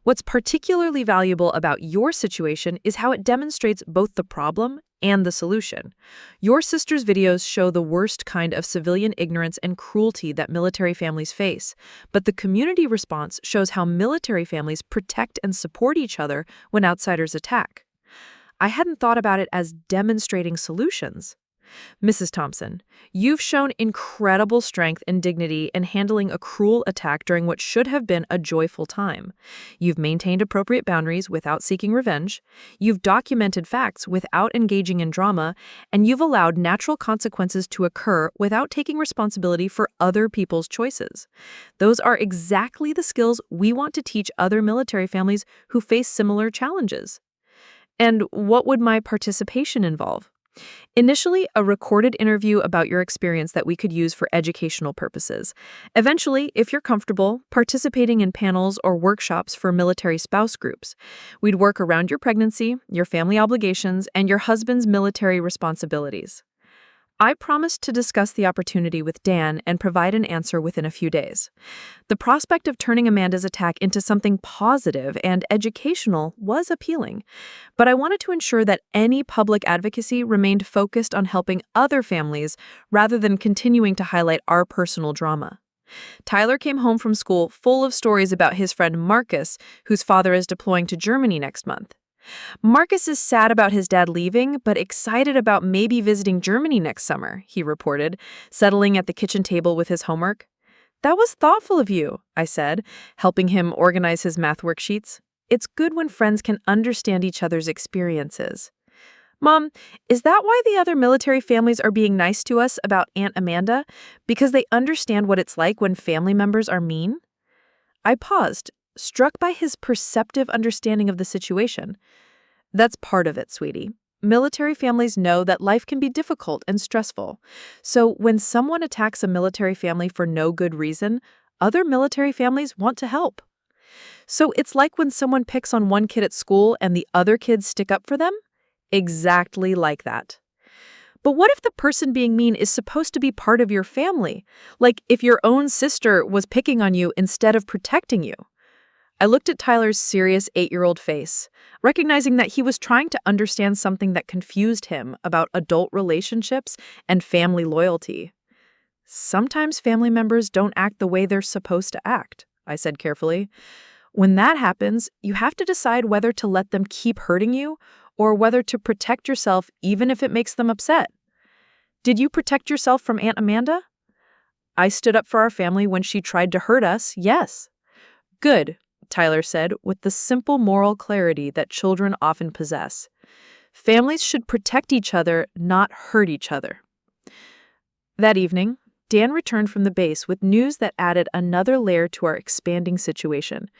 What's particularly valuable about your situation is how it demonstrates both the problem and the solution. Your sister's videos show the worst kind of civilian ignorance and cruelty that military families face, but the community response shows how military families protect and support each other when outsiders attack. I hadn't thought about it as demonstrating solutions. Mrs. Thompson, you've shown incredible strength and dignity in handling a cruel attack during what should have been a joyful time. You've maintained appropriate boundaries without seeking revenge, you've documented facts without engaging in drama, and you've allowed natural consequences to occur without taking responsibility for other people's choices. Those are exactly the skills we want to teach other military families who face similar challenges. And what would my participation involve? Initially, a recorded interview about your experience that we could use for educational purposes. Eventually, if you're comfortable, participating in panels or workshops for military spouse groups. We'd work around your pregnancy, your family obligations, and your husband's military responsibilities. I promised to discuss the opportunity with Dan and provide an answer within a few days. The prospect of turning Amanda's attack into something positive and educational was appealing, but I wanted to ensure that any public advocacy remained focused on helping other families rather than continuing to highlight our personal drama. Tyler came home from school full of stories about his friend Marcus, whose father is deploying to Germany next month. Marcus is sad about his dad leaving, but excited about maybe visiting Germany next summer, he reported, settling at the kitchen table with his homework. That was thoughtful of you, I said, helping him organize his math worksheets. It's good when friends can understand each other's experiences. Mom, is that why the other military families are being nice to us about Aunt Amanda? Because they understand what it's like when family members are mean? I paused, struck by his perceptive understanding of the situation. That's part of it, sweetie. Military families know that life can be difficult and stressful. So when someone attacks a military family for no good reason, other military families want to help. So it's like when someone picks on one kid at school and the other kids stick up for them? Exactly like that. But what if the person being mean is supposed to be part of your family? Like if your own sister was picking on you instead of protecting you? I looked at Tyler's serious 8-year-old face, recognizing that he was trying to understand something that confused him about adult relationships and family loyalty. Sometimes family members don't act the way they're supposed to act, I said carefully. When that happens, you have to decide whether to let them keep hurting you or whether to protect yourself even if it makes them upset. Did you protect yourself from Aunt Amanda? I stood up for our family when she tried to hurt us, yes. Good, Tyler said, with the simple moral clarity that children often possess. Families should protect each other, not hurt each other. That evening, Dan returned from the base with news that added another layer to our expanding situation.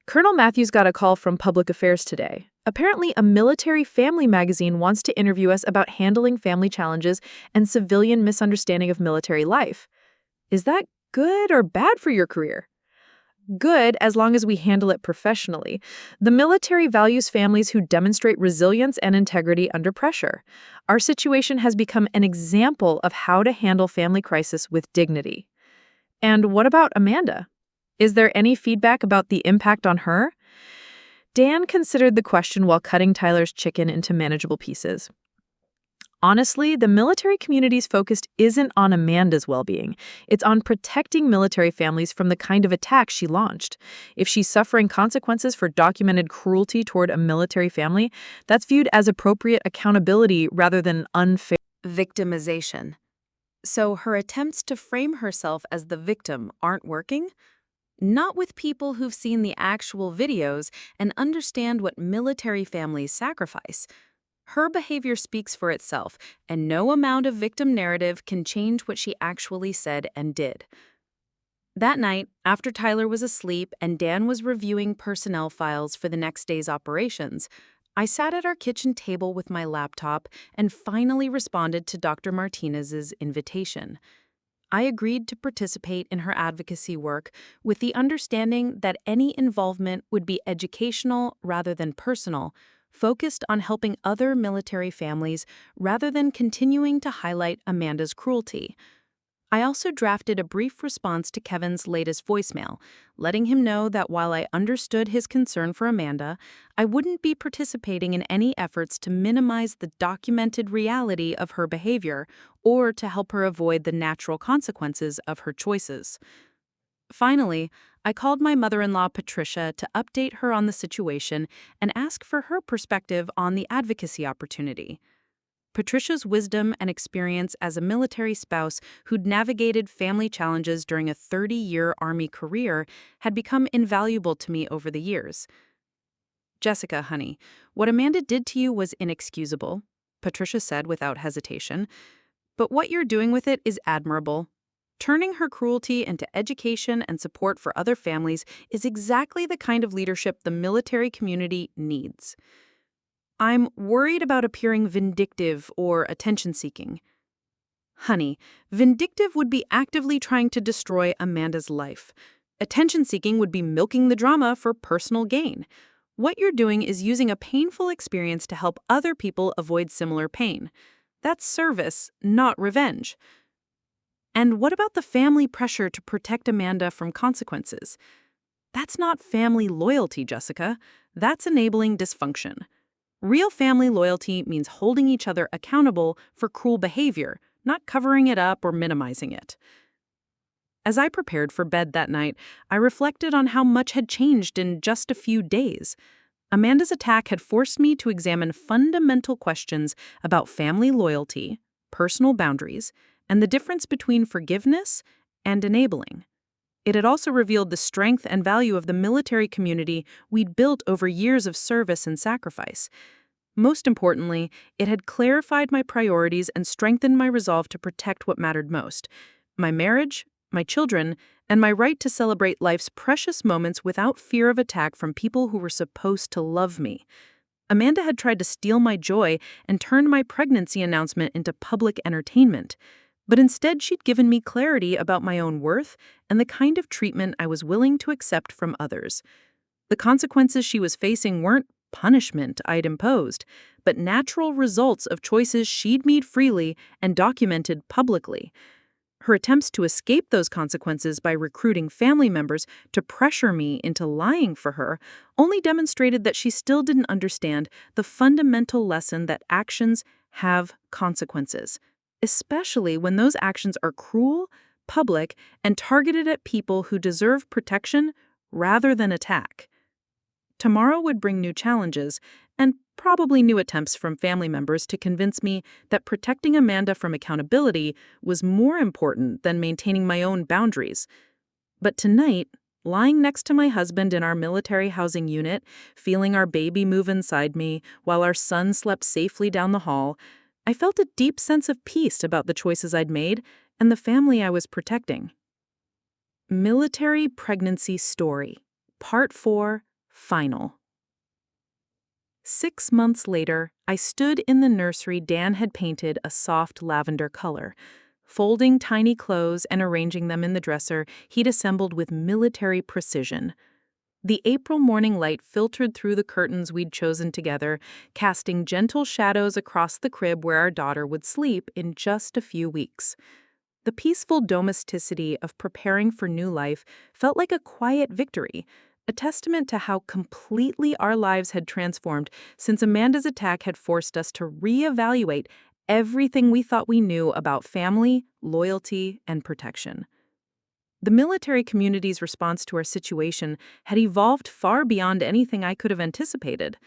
Colonel Matthews got a call from Public Affairs today. Apparently, a military family magazine wants to interview us about handling family challenges and civilian misunderstanding of military life. Is that good or bad for your career? Good, as long as we handle it professionally. The military values families who demonstrate resilience and integrity under pressure. Our situation has become an example of how to handle family crisis with dignity. And what about Amanda? Is there any feedback about the impact on her? Dan considered the question while cutting Tyler's chicken into manageable pieces. Honestly, the military community's focus isn't on Amanda's well-being. It's on protecting military families from the kind of attack she launched. If she's suffering consequences for documented cruelty toward a military family, that's viewed as appropriate accountability rather than unfair Victimization. So her attempts to frame herself as the victim aren't working? Not with people who've seen the actual videos and understand what military families sacrifice. Her behavior speaks for itself, and no amount of victim narrative can change what she actually said and did. That night, after Tyler was asleep and Dan was reviewing personnel files for the next day's operations, I sat at our kitchen table with my laptop and finally responded to Dr. Martinez's invitation. I agreed to participate in her advocacy work with the understanding that any involvement would be educational rather than personal, focused on helping other military families rather than continuing to highlight Amanda's cruelty. I also drafted a brief response to Kevin's latest voicemail, letting him know that while I understood his concern for Amanda, I wouldn't be participating in any efforts to minimize the documented reality of her behavior or to help her avoid the natural consequences of her choices. Finally, I called my mother-in-law Patricia to update her on the situation and ask for her perspective on the advocacy opportunity. Patricia's wisdom and experience as a military spouse who'd navigated family challenges during a 30-year Army career had become invaluable to me over the years. "Jessica, honey, what Amanda did to you was inexcusable," Patricia said without hesitation. "But what you're doing with it is admirable. Turning her cruelty into education and support for other families is exactly the kind of leadership the military community needs. I'm worried about appearing vindictive or attention-seeking." "Honey, vindictive would be actively trying to destroy Amanda's life. Attention-seeking would be milking the drama for personal gain. What you're doing is using a painful experience to help other people avoid similar pain. That's service, not revenge. And what about the family pressure to protect Amanda from consequences? That's not family loyalty, Jessica. That's enabling dysfunction. Real family loyalty means holding each other accountable for cruel behavior, not covering it up or minimizing it." As I prepared for bed that night, I reflected on how much had changed in just a few days. Amanda's attack had forced me to examine fundamental questions about family loyalty, personal boundaries, and the difference between forgiveness and enabling. It had also revealed the strength and value of the military community we'd built over years of service and sacrifice. Most importantly, it had clarified my priorities and strengthened my resolve to protect what mattered most: my marriage, my children, and my right to celebrate life's precious moments without fear of attack from people who were supposed to love me. Amanda had tried to steal my joy and turned my pregnancy announcement into public entertainment. But instead, she'd given me clarity about my own worth and the kind of treatment I was willing to accept from others. The consequences she was facing weren't punishment I'd imposed, but natural results of choices she'd made freely and documented publicly. Her attempts to escape those consequences by recruiting family members to pressure me into lying for her only demonstrated that she still didn't understand the fundamental lesson that actions have consequences, especially when those actions are cruel, public, and targeted at people who deserve protection rather than attack. Tomorrow would bring new challenges, and probably new attempts from family members to convince me that protecting Amanda from accountability was more important than maintaining my own boundaries. But tonight, lying next to my husband in our military housing unit, feeling our baby move inside me while our son slept safely down the hall, I felt a deep sense of peace about the choices I'd made and the family I was protecting. Military Pregnancy Story, Part 4, Final. 6 months later, I stood in the nursery Dan had painted a soft lavender color. Folding tiny clothes and arranging them in the dresser, he'd assembled with military precision. The April morning light filtered through the curtains we'd chosen together, casting gentle shadows across the crib where our daughter would sleep in just a few weeks. The peaceful domesticity of preparing for new life felt like a quiet victory, a testament to how completely our lives had transformed since Amanda's attack had forced us to reevaluate everything we thought we knew about family, loyalty, and protection. The military community's response to our situation had evolved far beyond anything I could have anticipated.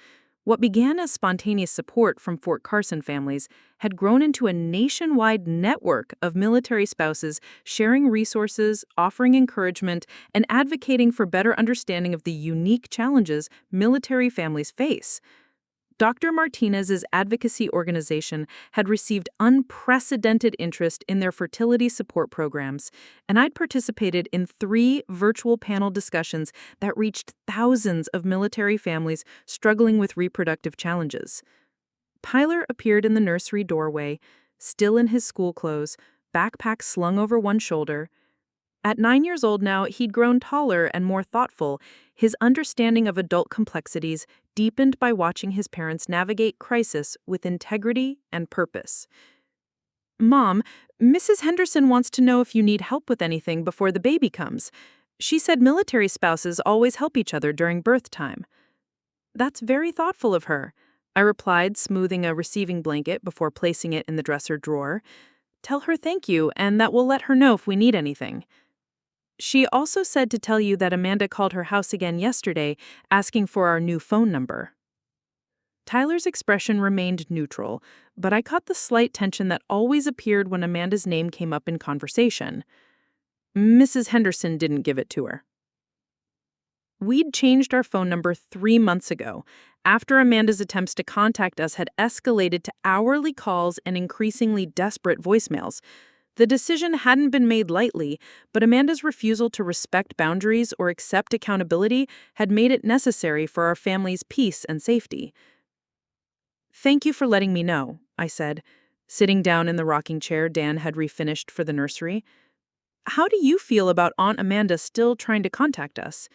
What began as spontaneous support from Fort Carson families had grown into a nationwide network of military spouses sharing resources, offering encouragement, and advocating for better understanding of the unique challenges military families face. Dr. Martinez's advocacy organization had received unprecedented interest in their fertility support programs, and I'd participated in 3 virtual panel discussions that reached thousands of military families struggling with reproductive challenges. Tyler appeared in the nursery doorway, still in his school clothes, backpack slung over one shoulder. At 9 years old now, he'd grown taller and more thoughtful, his understanding of adult complexities deepened by watching his parents navigate crisis with integrity and purpose. "Mom, Mrs. Henderson wants to know if you need help with anything before the baby comes. She said military spouses always help each other during birth time." "That's very thoughtful of her," I replied, smoothing a receiving blanket before placing it in the dresser drawer. "Tell her thank you, and that we'll let her know if we need anything." "She also said to tell you that Amanda called her house again yesterday, asking for our new phone number." Tyler's expression remained neutral, but I caught the slight tension that always appeared when Amanda's name came up in conversation. Mrs. Henderson didn't give it to her. We'd changed our phone number 3 months ago, after Amanda's attempts to contact us had escalated to hourly calls and increasingly desperate voicemails. The decision hadn't been made lightly, but Amanda's refusal to respect boundaries or accept accountability had made it necessary for our family's peace and safety. "Thank you for letting me know," I said, sitting down in the rocking chair Dan had refinished for the nursery. "How do you feel about Aunt Amanda still trying to contact us?"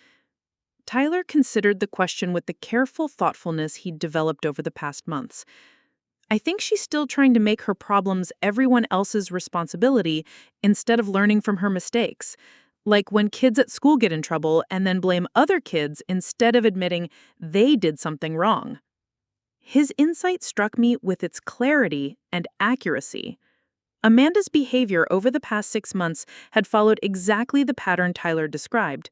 Tyler considered the question with the careful thoughtfulness he'd developed over the past months. "I think she's still trying to make her problems everyone else's responsibility instead of learning from her mistakes. Like when kids at school get in trouble and then blame other kids instead of admitting they did something wrong." His insight struck me with its clarity and accuracy. Amanda's behavior over the past 6 months had followed exactly the pattern Tyler described: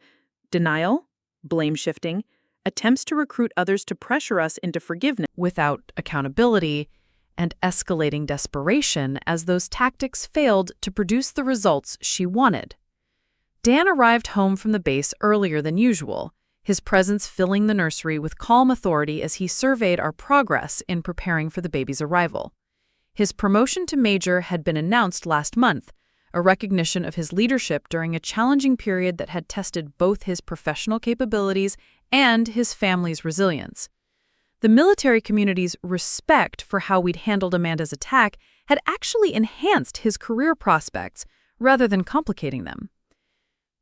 denial, blame shifting, attempts to recruit others to pressure us into forgiveness without accountability, and escalating desperation as those tactics failed to produce the results she wanted. Dan arrived home from the base earlier than usual, his presence filling the nursery with calm authority as he surveyed our progress in preparing for the baby's arrival. His promotion to major had been announced last month, a recognition of his leadership during a challenging period that had tested both his professional capabilities and his family's resilience. The military community's respect for how we'd handled Amanda's attack had actually enhanced his career prospects rather than complicating them.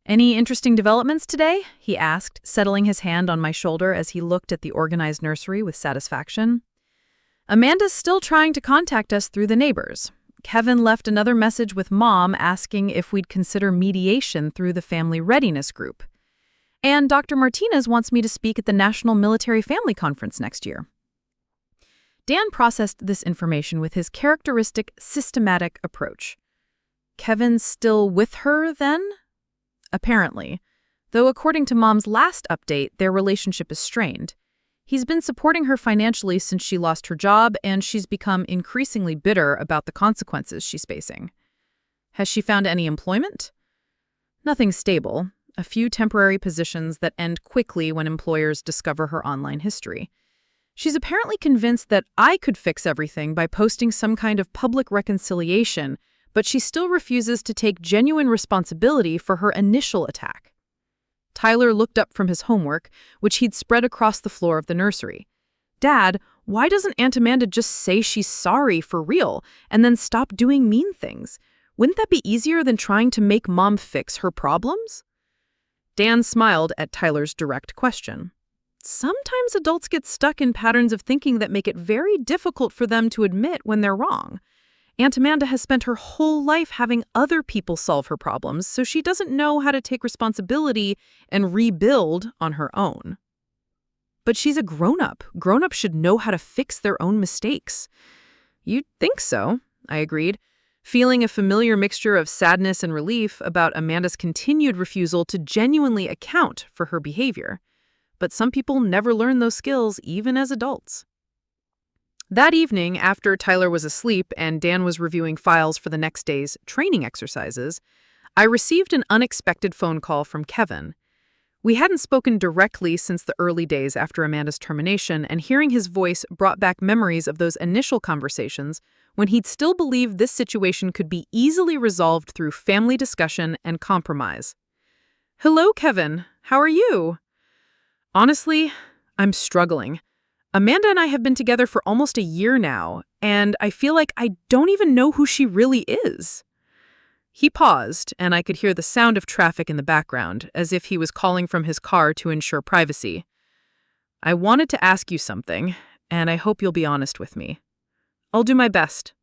"Any interesting developments today?" he asked, settling his hand on my shoulder as he looked at the organized nursery with satisfaction. "Amanda's still trying to contact us through the neighbors. Kevin left another message with Mom asking if we'd consider mediation through the family readiness group. And Dr. Martinez wants me to speak at the National Military Family Conference next year." Dan processed this information with his characteristic systematic approach. "Kevin's still with her, then?" "Apparently. Though according to Mom's last update, their relationship is strained. He's been supporting her financially since she lost her job, and she's become increasingly bitter about the consequences she's facing." "Has she found any employment?" "Nothing stable. A few temporary positions that end quickly when employers discover her online history. She's apparently convinced that I could fix everything by posting some kind of public reconciliation, but she still refuses to take genuine responsibility for her initial attack." Tyler looked up from his homework, which he'd spread across the floor of the nursery. "Dad, why doesn't Aunt Amanda just say she's sorry for real and then stop doing mean things? Wouldn't that be easier than trying to make Mom fix her problems?" Dan smiled at Tyler's direct question. "Sometimes adults get stuck in patterns of thinking that make it very difficult for them to admit when they're wrong. Aunt Amanda has spent her whole life having other people solve her problems, so she doesn't know how to take responsibility and rebuild on her own." "But she's a grown-up. Grown-ups should know how to fix their own mistakes." "You'd think so," I agreed, feeling a familiar mixture of sadness and relief about Amanda's continued refusal to genuinely account for her behavior. But some people never learn those skills even as adults. That evening, after Tyler was asleep and Dan was reviewing files for the next day's training exercises, I received an unexpected phone call from Kevin. We hadn't spoken directly since the early days after Amanda's termination, and hearing his voice brought back memories of those initial conversations when he'd still believed this situation could be easily resolved through family discussion and compromise. "Hello, Kevin. How are you?" "Honestly, I'm struggling. Amanda and I have been together for almost a year now, and I feel like I don't even know who she really is." He paused, and I could hear the sound of traffic in the background, as if he was calling from his car to ensure privacy. "I wanted to ask you something, and I hope you'll be honest with me." "I'll do my best."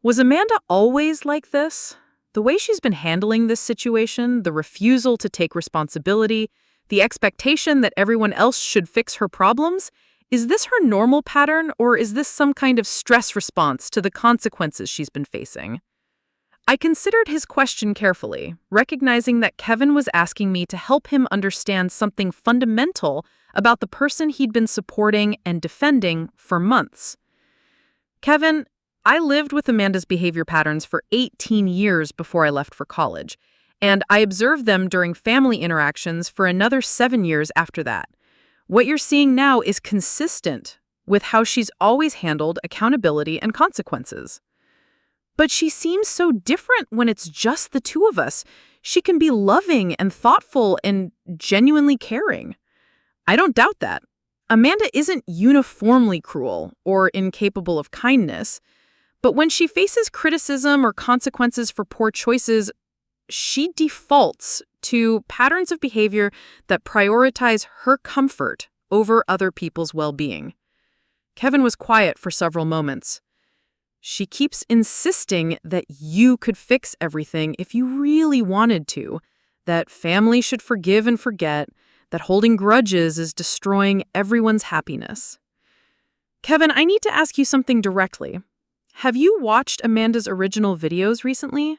"Was Amanda always like this? The way she's been handling this situation, the refusal to take responsibility, the expectation that everyone else should fix her problems, is this her normal pattern, or is this some kind of stress response to the consequences she's been facing?" I considered his question carefully, recognizing that Kevin was asking me to help him understand something fundamental about the person he'd been supporting and defending for months. Kevin, I lived with Amanda's behavior patterns for 18 years before I left for college, and I observed them during family interactions for another 7 years after that. What you're seeing now is consistent with how she's always handled accountability and consequences. But she seems so different when it's just the two of us. She can be loving and thoughtful and genuinely caring. I don't doubt that. Amanda isn't uniformly cruel or incapable of kindness, but when she faces criticism or consequences for poor choices, she defaults to patterns of behavior that prioritize her comfort over other people's well-being. Kevin was quiet for several moments. She keeps insisting that you could fix everything if you really wanted to, that family should forgive and forget, that holding grudges is destroying everyone's happiness. Kevin, I need to ask you something directly. Have you watched Amanda's original videos recently?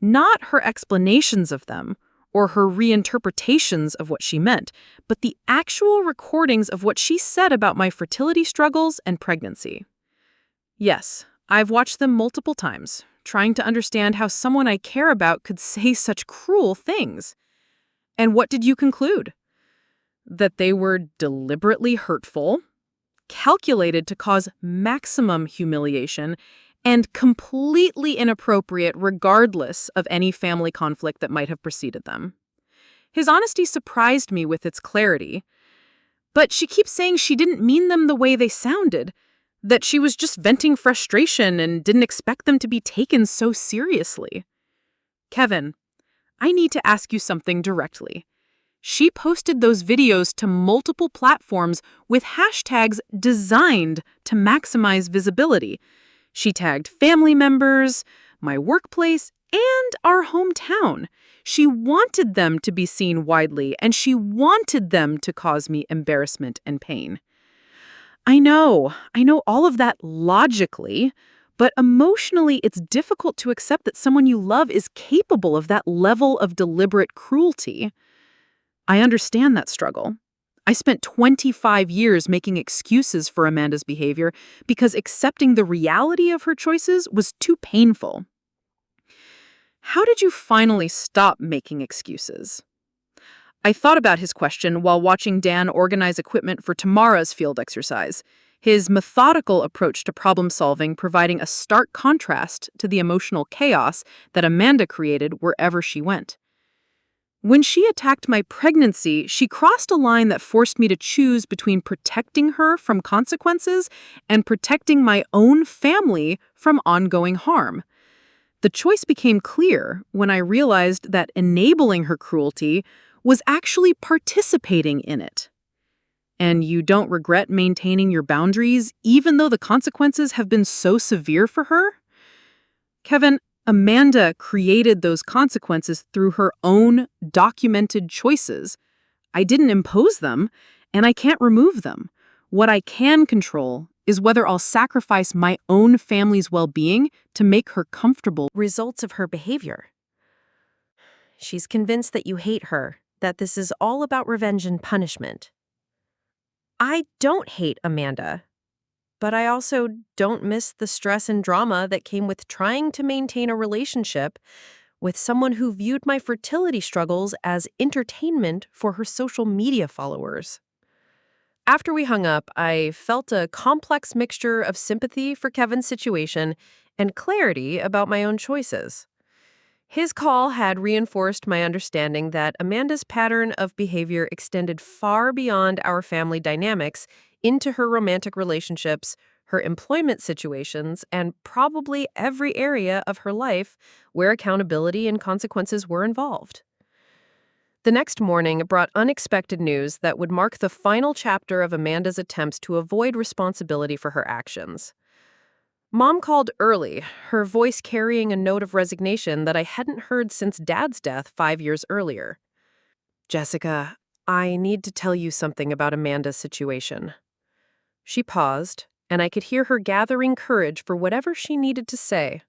Not her explanations of them or her reinterpretations of what she meant, but the actual recordings of what she said about my fertility struggles and pregnancy. Yes, I've watched them multiple times, trying to understand how someone I care about could say such cruel things. And what did you conclude? That they were deliberately hurtful, calculated to cause maximum humiliation, and completely inappropriate regardless of any family conflict that might have preceded them. His honesty surprised me with its clarity, but she keeps saying she didn't mean them the way they sounded, that she was just venting frustration and didn't expect them to be taken so seriously. Kevin, I need to ask you something directly. She posted those videos to multiple platforms with hashtags designed to maximize visibility. She tagged family members, my workplace, and our hometown. She wanted them to be seen widely, and she wanted them to cause me embarrassment and pain. I know all of that logically, but emotionally it's difficult to accept that someone you love is capable of that level of deliberate cruelty. I understand that struggle. I spent 25 years making excuses for Amanda's behavior because accepting the reality of her choices was too painful. How did you finally stop making excuses? I thought about his question while watching Dan organize equipment for tomorrow's field exercise, his methodical approach to problem solving providing a stark contrast to the emotional chaos that Amanda created wherever she went. When she attacked my pregnancy, she crossed a line that forced me to choose between protecting her from consequences and protecting my own family from ongoing harm. The choice became clear when I realized that enabling her cruelty was actually participating in it. And you don't regret maintaining your boundaries even though the consequences have been so severe for her? Kevin, Amanda created those consequences through her own documented choices. I didn't impose them, and I can't remove them. What I can control is whether I'll sacrifice my own family's well-being to make her comfortable. Results of her behavior. She's convinced that you hate her, that this is all about revenge and punishment. I don't hate Amanda, but I also don't miss the stress and drama that came with trying to maintain a relationship with someone who viewed my fertility struggles as entertainment for her social media followers. After we hung up, I felt a complex mixture of sympathy for Kevin's situation and clarity about my own choices. His call had reinforced my understanding that Amanda's pattern of behavior extended far beyond our family dynamics into her romantic relationships, her employment situations, and probably every area of her life where accountability and consequences were involved. The next morning brought unexpected news that would mark the final chapter of Amanda's attempts to avoid responsibility for her actions. Mom called early, her voice carrying a note of resignation that I hadn't heard since Dad's death 5 years earlier. "Jessica, I need to tell you something about Amanda's situation." She paused, and I could hear her gathering courage for whatever she needed to say.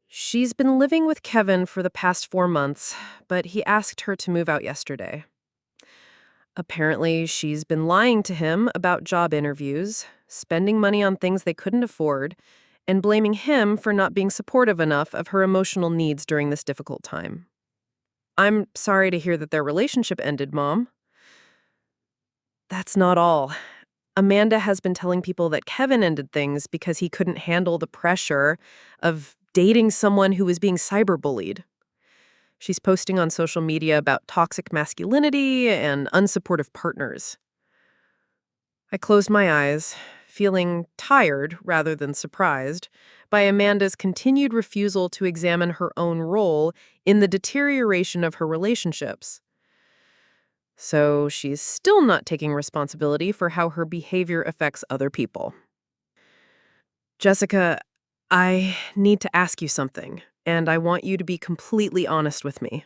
She's been living with Kevin for the past 4 months, but he asked her to move out yesterday. Apparently, she's been lying to him about job interviews, spending money on things they couldn't afford, and blaming him for not being supportive enough of her emotional needs during this difficult time. I'm sorry to hear that their relationship ended, Mom. That's not all. Amanda has been telling people that Kevin ended things because he couldn't handle the pressure of dating someone who was being cyberbullied. She's posting on social media about toxic masculinity and unsupportive partners. I closed my eyes, feeling tired rather than surprised by Amanda's continued refusal to examine her own role in the deterioration of her relationships. So she's still not taking responsibility for how her behavior affects other people. Jessica, I need to ask you something, and I want you to be completely honest with me.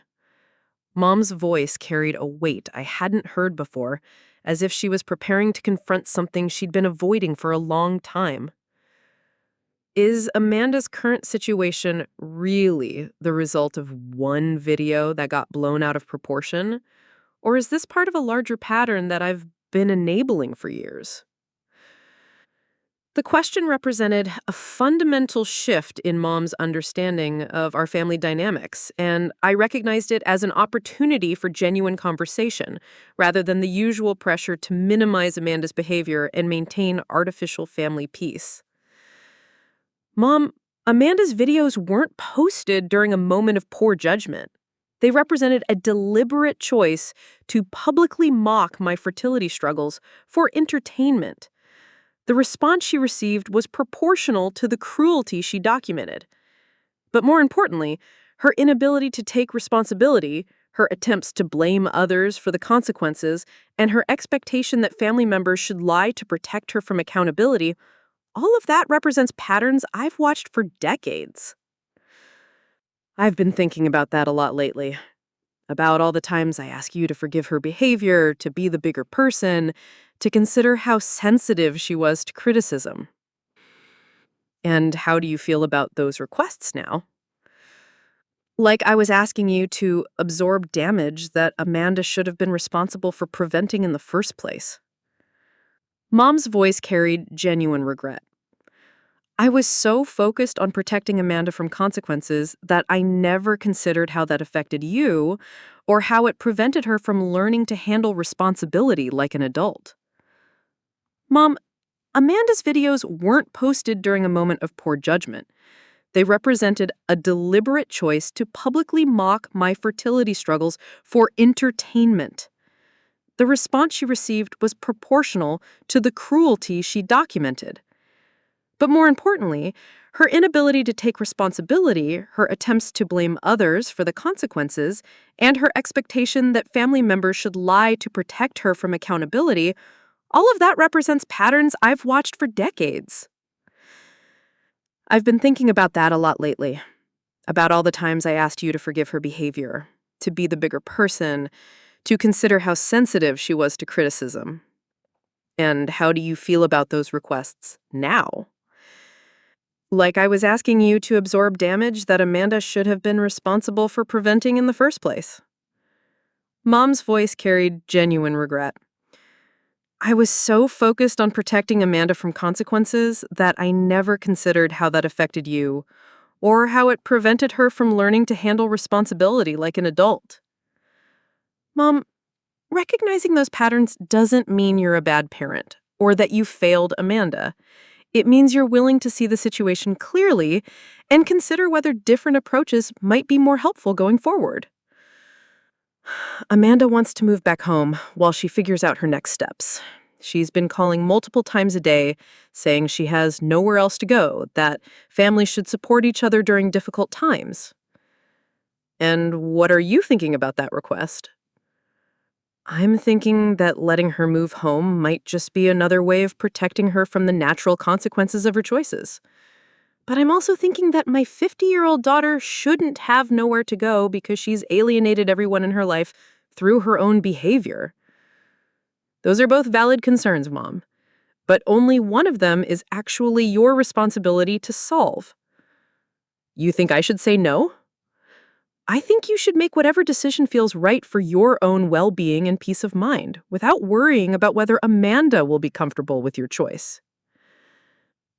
Mom's voice carried a weight I hadn't heard before, as if she was preparing to confront something she'd been avoiding for a long time. Is Amanda's current situation really the result of one video that got blown out of proportion? Or is this part of a larger pattern that I've been enabling for years? The question represented a fundamental shift in Mom's understanding of our family dynamics, and I recognized it as an opportunity for genuine conversation, rather than the usual pressure to minimize Amanda's behavior and maintain artificial family peace. Mom, Amanda's videos weren't posted during a moment of poor judgment. They represented a deliberate choice to publicly mock my fertility struggles for entertainment. The response she received was proportional to the cruelty she documented. But more importantly, her inability to take responsibility, her attempts to blame others for the consequences, and her expectation that family members should lie to protect her from accountability, all of that represents patterns I've watched for decades. I've been thinking about that a lot lately. About all the times I ask you to forgive her behavior, to be the bigger person, to consider how sensitive she was to criticism. And how do you feel about those requests now? Like I was asking you to absorb damage that Amanda should have been responsible for preventing in the first place. Mom's voice carried genuine regret. I was so focused on protecting Amanda from consequences that I never considered how that affected you or how it prevented her from learning to handle responsibility like an adult. Mom, Amanda's videos weren't posted during a moment of poor judgment. They represented a deliberate choice to publicly mock my fertility struggles for entertainment. The response she received was proportional to the cruelty she documented. But more importantly, her inability to take responsibility, her attempts to blame others for the consequences, and her expectation that family members should lie to protect her from accountability, all of that represents patterns I've watched for decades. I've been thinking about that a lot lately, about all the times I asked you to forgive her behavior, to be the bigger person, to consider how sensitive she was to criticism. And how do you feel about those requests now? Like I was asking you to absorb damage that Amanda should have been responsible for preventing in the first place. Mom's voice carried genuine regret. I was so focused on protecting Amanda from consequences that I never considered how that affected you or how it prevented her from learning to handle responsibility like an adult. Mom, recognizing those patterns doesn't mean you're a bad parent or that you failed Amanda. It means you're willing to see the situation clearly and consider whether different approaches might be more helpful going forward. Amanda wants to move back home while she figures out her next steps. She's been calling multiple times a day, saying she has nowhere else to go, that families should support each other during difficult times. And what are you thinking about that request? I'm thinking that letting her move home might just be another way of protecting her from the natural consequences of her choices. But I'm also thinking that my 50-year-old daughter shouldn't have nowhere to go because she's alienated everyone in her life through her own behavior. Those are both valid concerns, Mom. But only one of them is actually your responsibility to solve. You think I should say no? I think you should make whatever decision feels right for your own well-being and peace of mind, without worrying about whether Amanda will be comfortable with your choice.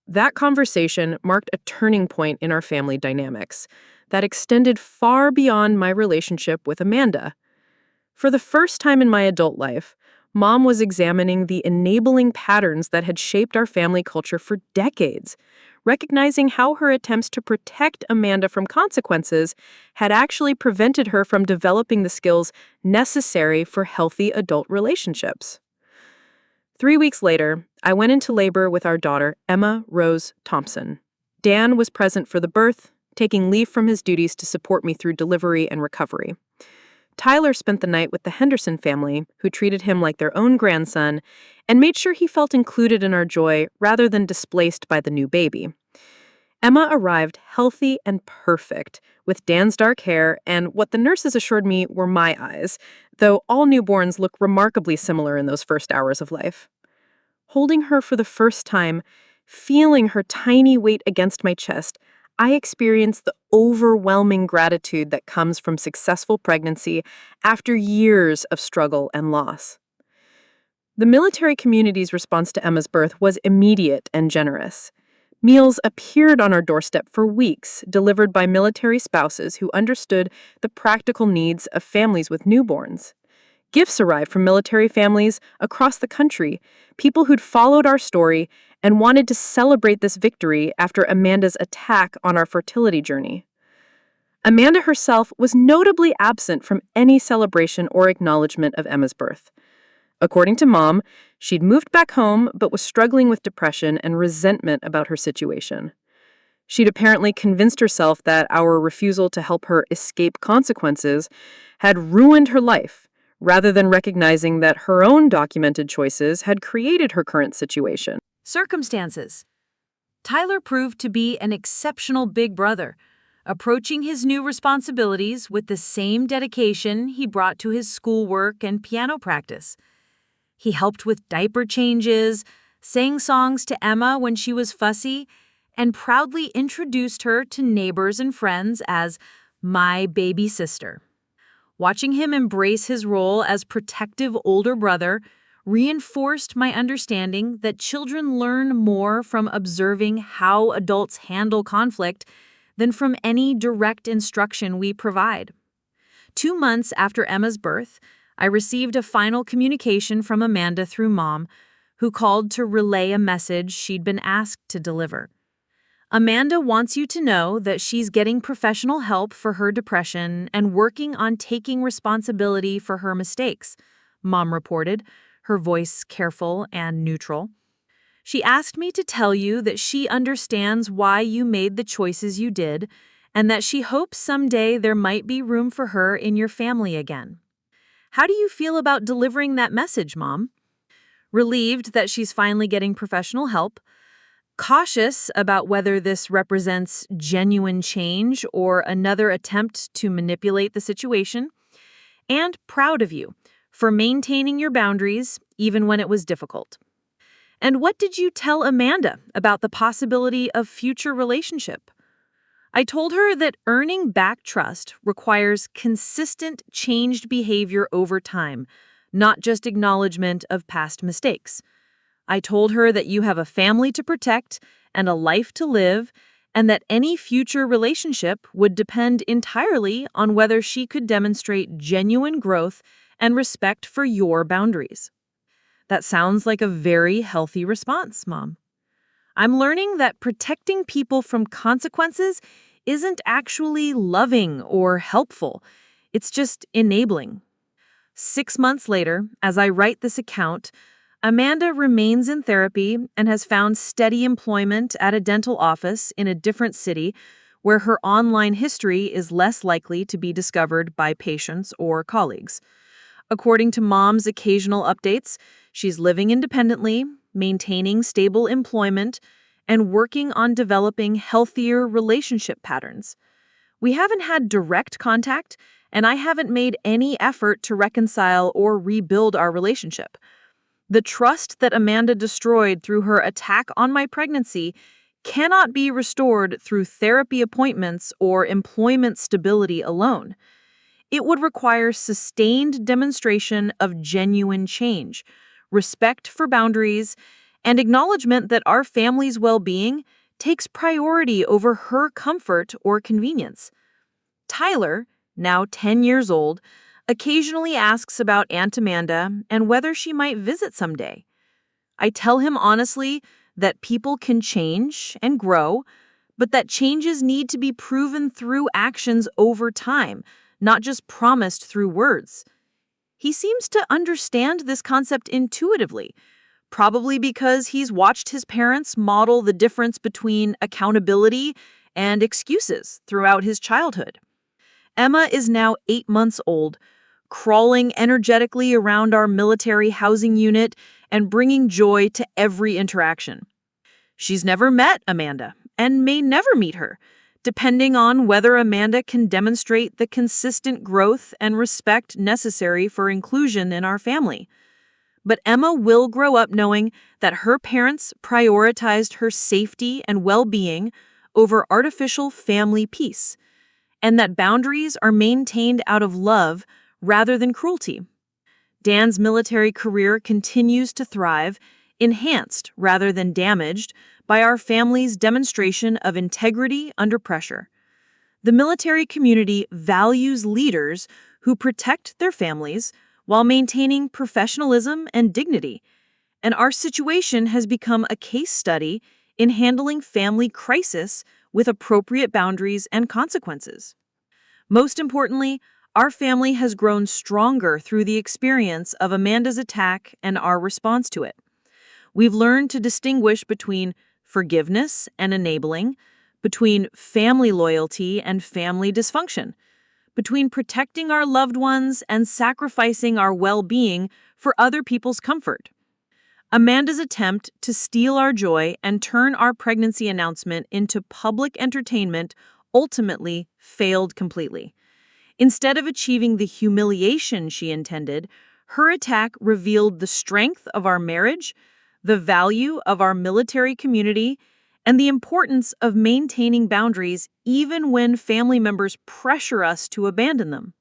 That conversation marked a turning point in our family dynamics that extended far beyond my relationship with Amanda. For the first time in my adult life, Mom was examining the enabling patterns that had shaped our family culture for decades, recognizing how her attempts to protect Amanda from consequences had actually prevented her from developing the skills necessary for healthy adult relationships. 3 weeks later, I went into labor with our daughter, Emma Rose Thompson. Dan was present for the birth, taking leave from his duties to support me through delivery and recovery. Tyler spent the night with the Henderson family, who treated him like their own grandson and made sure he felt included in our joy rather than displaced by the new baby. Emma arrived healthy and perfect, with Dan's dark hair and what the nurses assured me were my eyes, though all newborns look remarkably similar in those first hours of life. Holding her for the first time, feeling her tiny weight against my chest, I experienced the overwhelming gratitude that comes from successful pregnancy after years of struggle and loss. The military community's response to Emma's birth was immediate and generous. Meals appeared on our doorstep for weeks, delivered by military spouses who understood the practical needs of families with newborns. Gifts arrived from military families across the country, people who'd followed our story and wanted to celebrate this victory after Amanda's attack on our fertility journey. Amanda herself was notably absent from any celebration or acknowledgement of Emma's birth. According to Mom, she'd moved back home but was struggling with depression and resentment about her situation. She'd apparently convinced herself that our refusal to help her escape consequences had ruined her life, rather than recognizing that her own documented choices had created her current situation. Circumstances. Tyler proved to be an exceptional big brother, approaching his new responsibilities with the same dedication he brought to his schoolwork and piano practice. He helped with diaper changes, sang songs to Emma when she was fussy, and proudly introduced her to neighbors and friends as my baby sister. Watching him embrace his role as protective older brother reinforced my understanding that children learn more from observing how adults handle conflict than from any direct instruction we provide. 2 months after Emma's birth, I received a final communication from Amanda through Mom, who called to relay a message she'd been asked to deliver. Amanda wants you to know that she's getting professional help for her depression and working on taking responsibility for her mistakes, Mom reported, her voice careful and neutral. She asked me to tell you that she understands why you made the choices you did and that she hopes someday there might be room for her in your family again. How do you feel about delivering that message, Mom? Relieved that she's finally getting professional help, cautious about whether this represents genuine change or another attempt to manipulate the situation, and proud of you for maintaining your boundaries even when it was difficult. And what did you tell Amanda about the possibility of future relationship? I told her that earning back trust requires consistent changed behavior over time, not just acknowledgement of past mistakes. I told her that you have a family to protect and a life to live, and that any future relationship would depend entirely on whether she could demonstrate genuine growth and respect for your boundaries. That sounds like a very healthy response, Mom. I'm learning that protecting people from consequences isn't actually loving or helpful. It's just enabling. 6 months later, as I write this account, Amanda remains in therapy and has found steady employment at a dental office in a different city where her online history is less likely to be discovered by patients or colleagues. According to Mom's occasional updates, she's living independently, maintaining stable employment, and working on developing healthier relationship patterns. We haven't had direct contact, and I haven't made any effort to reconcile or rebuild our relationship. The trust that Amanda destroyed through her attack on my pregnancy cannot be restored through therapy appointments or employment stability alone. It would require sustained demonstration of genuine change, respect for boundaries, and acknowledgement that our family's well-being takes priority over her comfort or convenience. Tyler, now 10 years old, occasionally asks about Aunt Amanda and whether she might visit someday. I tell him honestly that people can change and grow, but that changes need to be proven through actions over time, not just promised through words. He seems to understand this concept intuitively, probably because he's watched his parents model the difference between accountability and excuses throughout his childhood. Emma is now 8 months old, crawling energetically around our military housing unit and bringing joy to every interaction. She's never met Amanda and may never meet her, depending on whether Amanda can demonstrate the consistent growth and respect necessary for inclusion in our family. But Emma will grow up knowing that her parents prioritized her safety and well-being over artificial family peace, and that boundaries are maintained out of love rather than cruelty. Dan's military career continues to thrive, enhanced rather than damaged by our family's demonstration of integrity under pressure. The military community values leaders who protect their families while maintaining professionalism and dignity, and our situation has become a case study in handling family crisis with appropriate boundaries and consequences. Most importantly, our family has grown stronger through the experience of Amanda's attack and our response to it. We've learned to distinguish between forgiveness and enabling, between family loyalty and family dysfunction, between protecting our loved ones and sacrificing our well-being for other people's comfort. Amanda's attempt to steal our joy and turn our pregnancy announcement into public entertainment ultimately failed completely. Instead of achieving the humiliation she intended, her attack revealed the strength of our marriage, the value of our military community, and the importance of maintaining boundaries even when family members pressure us to abandon them.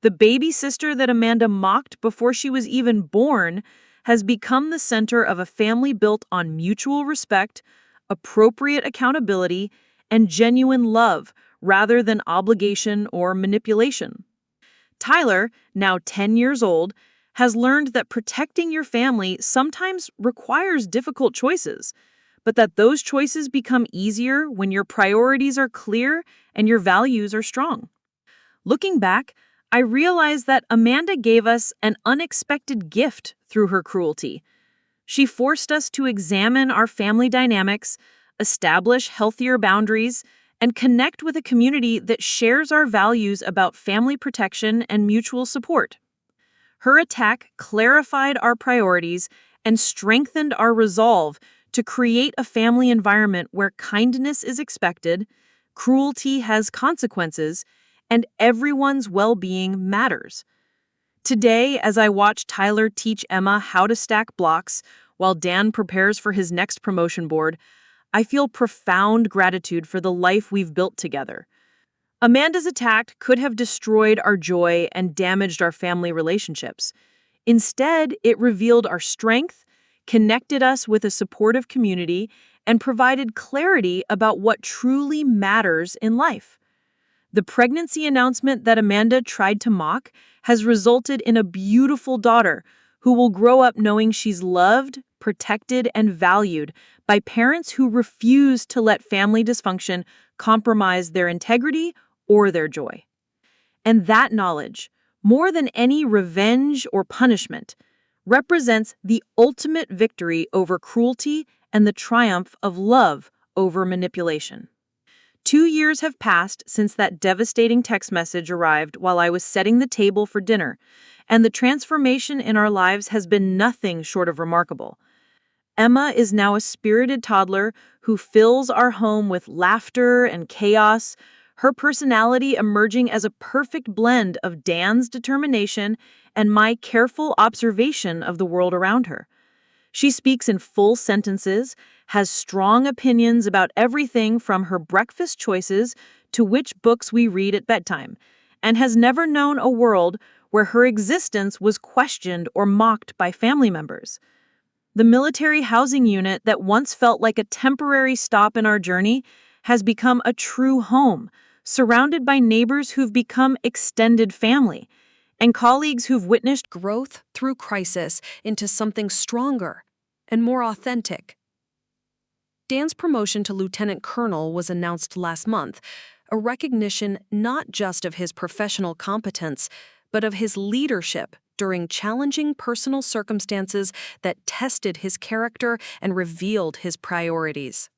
The baby sister that Amanda mocked before she was even born has become the center of a family built on mutual respect, appropriate accountability, and genuine love rather than obligation or manipulation. Tyler, now 10 years old, has learned that protecting your family sometimes requires difficult choices, but that those choices become easier when your priorities are clear and your values are strong. Looking back, I realize that Amanda gave us an unexpected gift through her cruelty. She forced us to examine our family dynamics, establish healthier boundaries, and connect with a community that shares our values about family protection and mutual support. Her attack clarified our priorities and strengthened our resolve to create a family environment where kindness is expected, cruelty has consequences, and everyone's well-being matters. Today, as I watch Tyler teach Emma how to stack blocks while Dan prepares for his next promotion board, I feel profound gratitude for the life we've built together. Amanda's attack could have destroyed our joy and damaged our family relationships. Instead, it revealed our strength, connected us with a supportive community, and provided clarity about what truly matters in life. The pregnancy announcement that Amanda tried to mock has resulted in a beautiful daughter who will grow up knowing she's loved, protected, and valued by parents who refuse to let family dysfunction compromise their integrity or their joy. And that knowledge, more than any revenge or punishment, represents the ultimate victory over cruelty and the triumph of love over manipulation. 2 years have passed since that devastating text message arrived while I was setting the table for dinner, and the transformation in our lives has been nothing short of remarkable. Emma is now a spirited toddler who fills our home with laughter and chaos, her personality emerging as a perfect blend of Dan's determination and my careful observation of the world around her. She speaks in full sentences, has strong opinions about everything from her breakfast choices to which books we read at bedtime, and has never known a world where her existence was questioned or mocked by family members. The military housing unit that once felt like a temporary stop in our journey has become a true home, surrounded by neighbors who've become extended family, and colleagues who've witnessed growth through crisis into something stronger and more authentic. Dan's promotion to lieutenant colonel was announced last month, a recognition not just of his professional competence, but of his leadership during challenging personal circumstances that tested his character and revealed his priorities.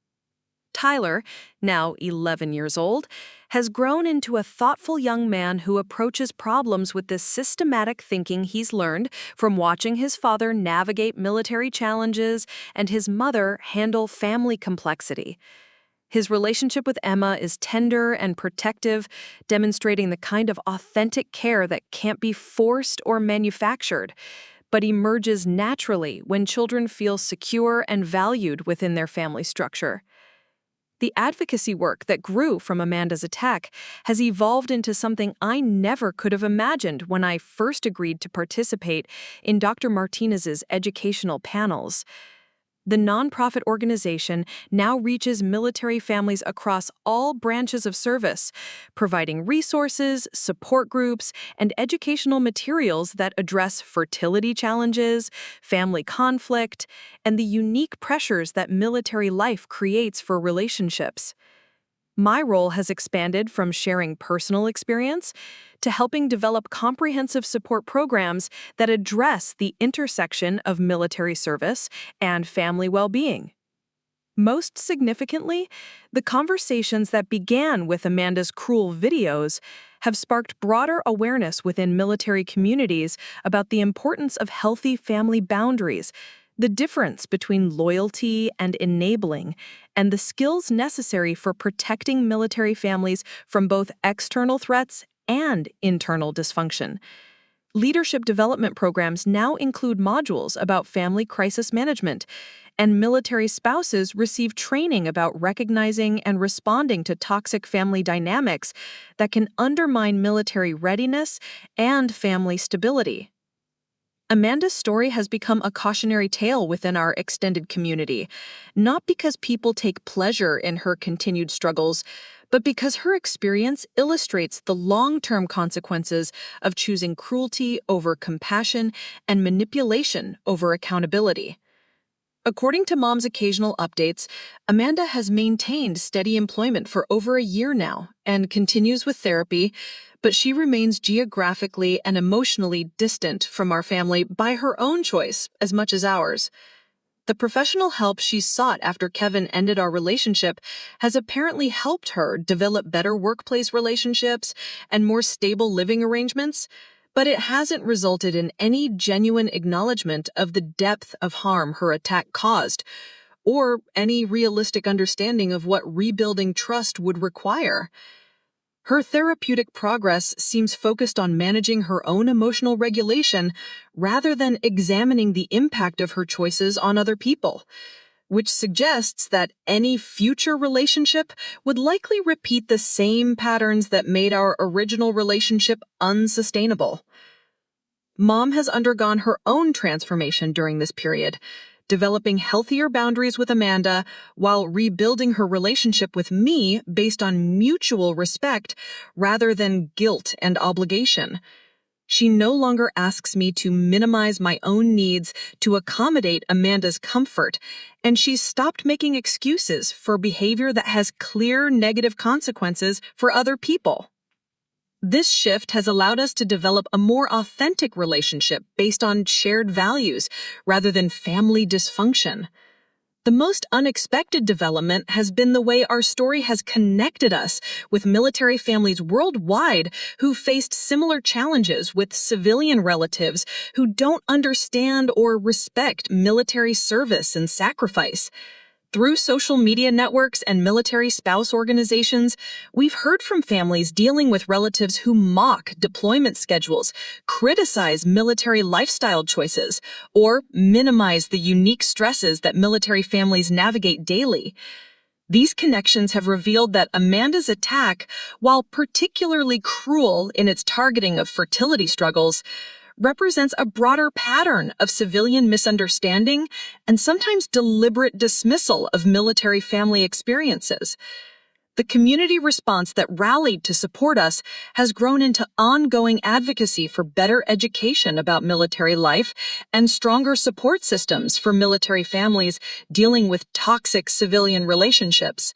Tyler, now 11 years old, has grown into a thoughtful young man who approaches problems with the systematic thinking he's learned from watching his father navigate military challenges and his mother handle family complexity. His relationship with Emma is tender and protective, demonstrating the kind of authentic care that can't be forced or manufactured, but emerges naturally when children feel secure and valued within their family structure. The advocacy work that grew from Amanda's attack has evolved into something I never could have imagined when I first agreed to participate in Dr. Martinez's educational panels. The nonprofit organization now reaches military families across all branches of service, providing resources, support groups, and educational materials that address fertility challenges, family conflict, and the unique pressures that military life creates for relationships. My role has expanded from sharing personal experience to helping develop comprehensive support programs that address the intersection of military service and family well-being. Most significantly, the conversations that began with Amanda's cruel videos have sparked broader awareness within military communities about the importance of healthy family boundaries, the difference between loyalty and enabling, and the skills necessary for protecting military families from both external threats and internal dysfunction. Leadership development programs now include modules about family crisis management, and military spouses receive training about recognizing and responding to toxic family dynamics that can undermine military readiness and family stability. Amanda's story has become a cautionary tale within our extended community, not because people take pleasure in her continued struggles, but because her experience illustrates the long-term consequences of choosing cruelty over compassion and manipulation over accountability. According to Mom's occasional updates, Amanda has maintained steady employment for over a year now and continues with therapy, but she remains geographically and emotionally distant from our family by her own choice as much as ours. The professional help she sought after Kevin ended our relationship has apparently helped her develop better workplace relationships and more stable living arrangements, but it hasn't resulted in any genuine acknowledgement of the depth of harm her attack caused, or any realistic understanding of what rebuilding trust would require. Her therapeutic progress seems focused on managing her own emotional regulation rather than examining the impact of her choices on other people, which suggests that any future relationship would likely repeat the same patterns that made our original relationship unsustainable. Mom has undergone her own transformation during this period, developing healthier boundaries with Amanda while rebuilding her relationship with me based on mutual respect rather than guilt and obligation. She no longer asks me to minimize my own needs to accommodate Amanda's comfort, and she's stopped making excuses for behavior that has clear negative consequences for other people. This shift has allowed us to develop a more authentic relationship based on shared values rather than family dysfunction. The most unexpected development has been the way our story has connected us with military families worldwide who faced similar challenges with civilian relatives who don't understand or respect military service and sacrifice. Through social media networks and military spouse organizations, we've heard from families dealing with relatives who mock deployment schedules, criticize military lifestyle choices, or minimize the unique stresses that military families navigate daily. These connections have revealed that Amanda's attack, while particularly cruel in its targeting of fertility struggles, represents a broader pattern of civilian misunderstanding and sometimes deliberate dismissal of military family experiences. The community response that rallied to support us has grown into ongoing advocacy for better education about military life and stronger support systems for military families dealing with toxic civilian relationships.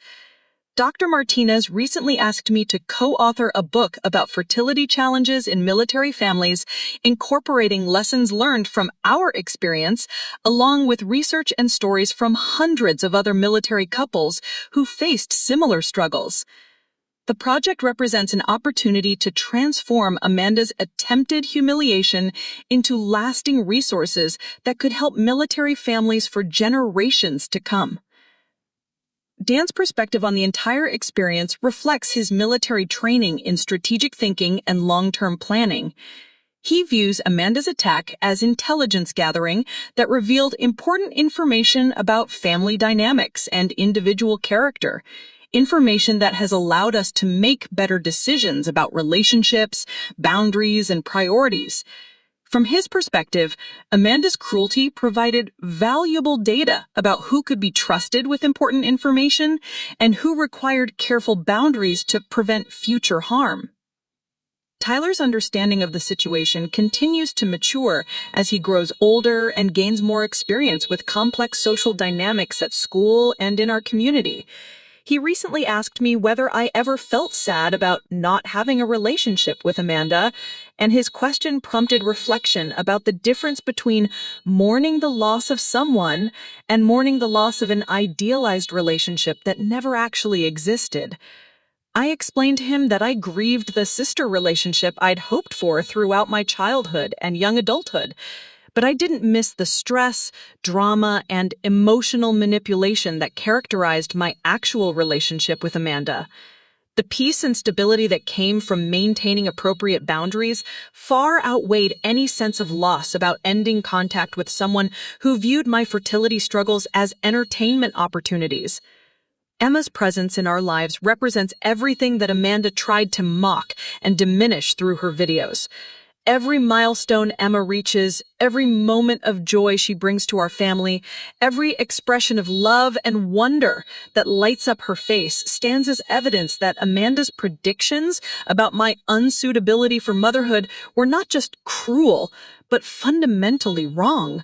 Dr. Martinez recently asked me to co-author a book about fertility challenges in military families, incorporating lessons learned from our experience, along with research and stories from hundreds of other military couples who faced similar struggles. The project represents an opportunity to transform Amanda's attempted humiliation into lasting resources that could help military families for generations to come. Dan's perspective on the entire experience reflects his military training in strategic thinking and long-term planning. He views Amanda's attack as intelligence gathering that revealed important information about family dynamics and individual character, information that has allowed us to make better decisions about relationships, boundaries, and priorities. From his perspective, Amanda's cruelty provided valuable data about who could be trusted with important information and who required careful boundaries to prevent future harm. Tyler's understanding of the situation continues to mature as he grows older and gains more experience with complex social dynamics at school and in our community. He recently asked me whether I ever felt sad about not having a relationship with Amanda, and his question prompted reflection about the difference between mourning the loss of someone and mourning the loss of an idealized relationship that never actually existed. I explained to him that I grieved the sister relationship I'd hoped for throughout my childhood and young adulthood, but I didn't miss the stress, drama, and emotional manipulation that characterized my actual relationship with Amanda. The peace and stability that came from maintaining appropriate boundaries far outweighed any sense of loss about ending contact with someone who viewed my fertility struggles as entertainment opportunities. Emma's presence in our lives represents everything that Amanda tried to mock and diminish through her videos. Every milestone Emma reaches, every moment of joy she brings to our family, every expression of love and wonder that lights up her face stands as evidence that Amanda's predictions about my unsuitability for motherhood were not just cruel, but fundamentally wrong.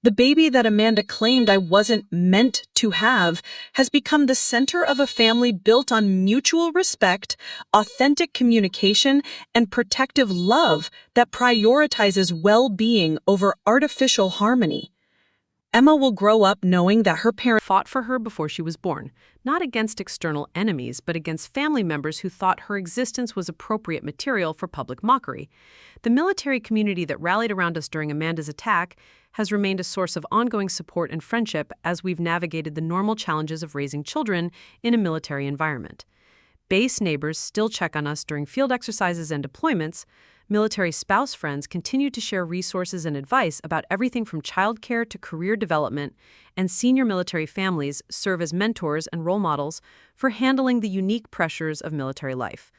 The baby that Amanda claimed I wasn't meant to have has become the center of a family built on mutual respect, authentic communication, and protective love that prioritizes well-being over artificial harmony. Emma will grow up knowing that her parents Fought for her before she was born, not against external enemies, but against family members who thought her existence was appropriate material for public mockery. The military community that rallied around us during Amanda's attack has remained a source of ongoing support and friendship as we've navigated the normal challenges of raising children in a military environment. Base neighbors still check on us during field exercises and deployments. Military spouse friends continue to share resources and advice about everything from childcare to career development, and senior military families serve as mentors and role models for handling the unique pressures of military life.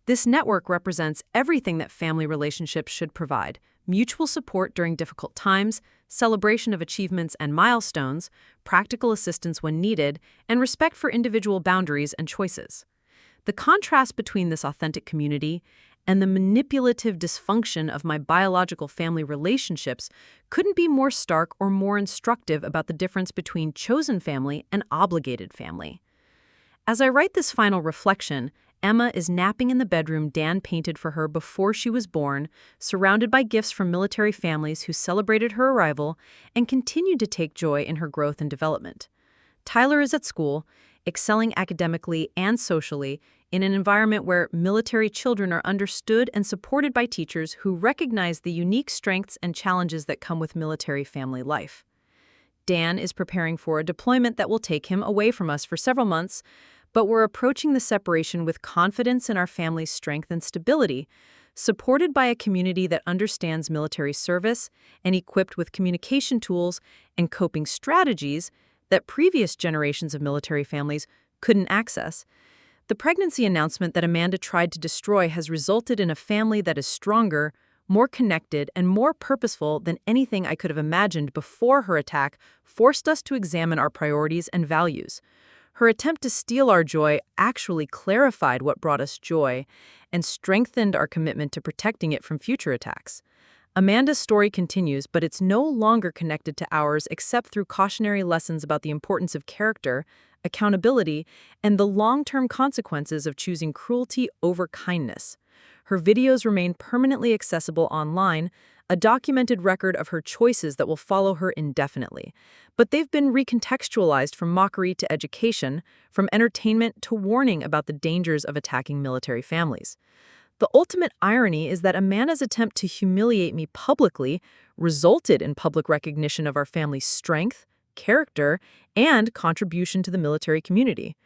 This network represents everything that family relationships should provide: mutual support during difficult times, celebration of achievements and milestones, practical assistance when needed, and respect for individual boundaries and choices. The contrast between this authentic community and the manipulative dysfunction of my biological family relationships couldn't be more stark or more instructive about the difference between chosen family and obligated family. As I write this final reflection, Emma is napping in the bedroom Dan painted for her before she was born, surrounded by gifts from military families who celebrated her arrival and continued to take joy in her growth and development. Tyler is at school, excelling academically and socially in an environment where military children are understood and supported by teachers who recognize the unique strengths and challenges that come with military family life. Dan is preparing for a deployment that will take him away from us for several months, but we're approaching the separation with confidence in our family's strength and stability, supported by a community that understands military service and equipped with communication tools and coping strategies that previous generations of military families couldn't access. The pregnancy announcement that Amanda tried to destroy has resulted in a family that is stronger, more connected, and more purposeful than anything I could have imagined before her attack forced us to examine our priorities and values. Her attempt to steal our joy actually clarified what brought us joy and strengthened our commitment to protecting it from future attacks. Amanda's story continues, but it's no longer connected to ours except through cautionary lessons about the importance of character, accountability, and the long-term consequences of choosing cruelty over kindness. Her videos remain permanently accessible online, a documented record of her choices that will follow her indefinitely. But they've been recontextualized from mockery to education, from entertainment to warning about the dangers of attacking military families. The ultimate irony is that Amanda's attempt to humiliate me publicly resulted in public recognition of our family's strength, character, and contribution to the military community.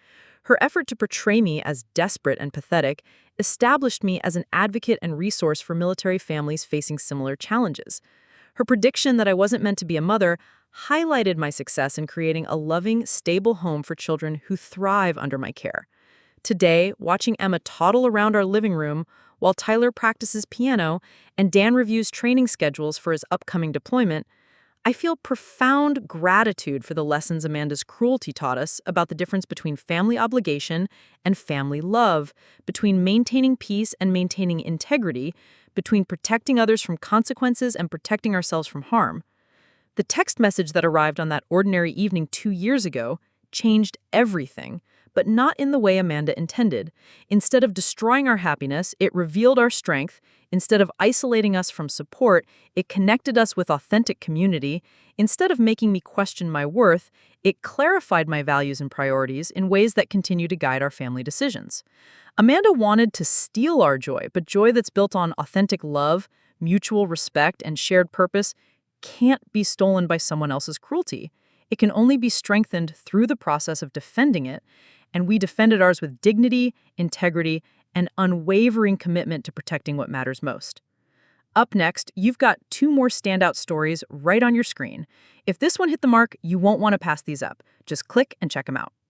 Her effort to portray me as desperate and pathetic established me as an advocate and resource for military families facing similar challenges. Her prediction that I wasn't meant to be a mother highlighted my success in creating a loving, stable home for children who thrive under my care. Today, watching Emma toddle around our living room while Tyler practices piano and Dan reviews training schedules for his upcoming deployment, I feel profound gratitude for the lessons Amanda's cruelty taught us about the difference between family obligation and family love, between maintaining peace and maintaining integrity, between protecting others from consequences and protecting ourselves from harm. The text message that arrived on that ordinary evening 2 years ago changed everything, but not in the way Amanda intended. Instead of destroying our happiness, it revealed our strength. Instead of isolating us from support, it connected us with authentic community. Instead of making me question my worth, it clarified my values and priorities in ways that continue to guide our family decisions. Amanda wanted to steal our joy, but joy that's built on authentic love, mutual respect, and shared purpose can't be stolen by someone else's cruelty. It can only be strengthened through the process of defending it, and we defended ours with dignity, integrity, and unwavering commitment to protecting what matters most. Up next, you've got 2 more standout stories right on your screen. If this one hit the mark, you won't want to pass these up. Just click and check them out.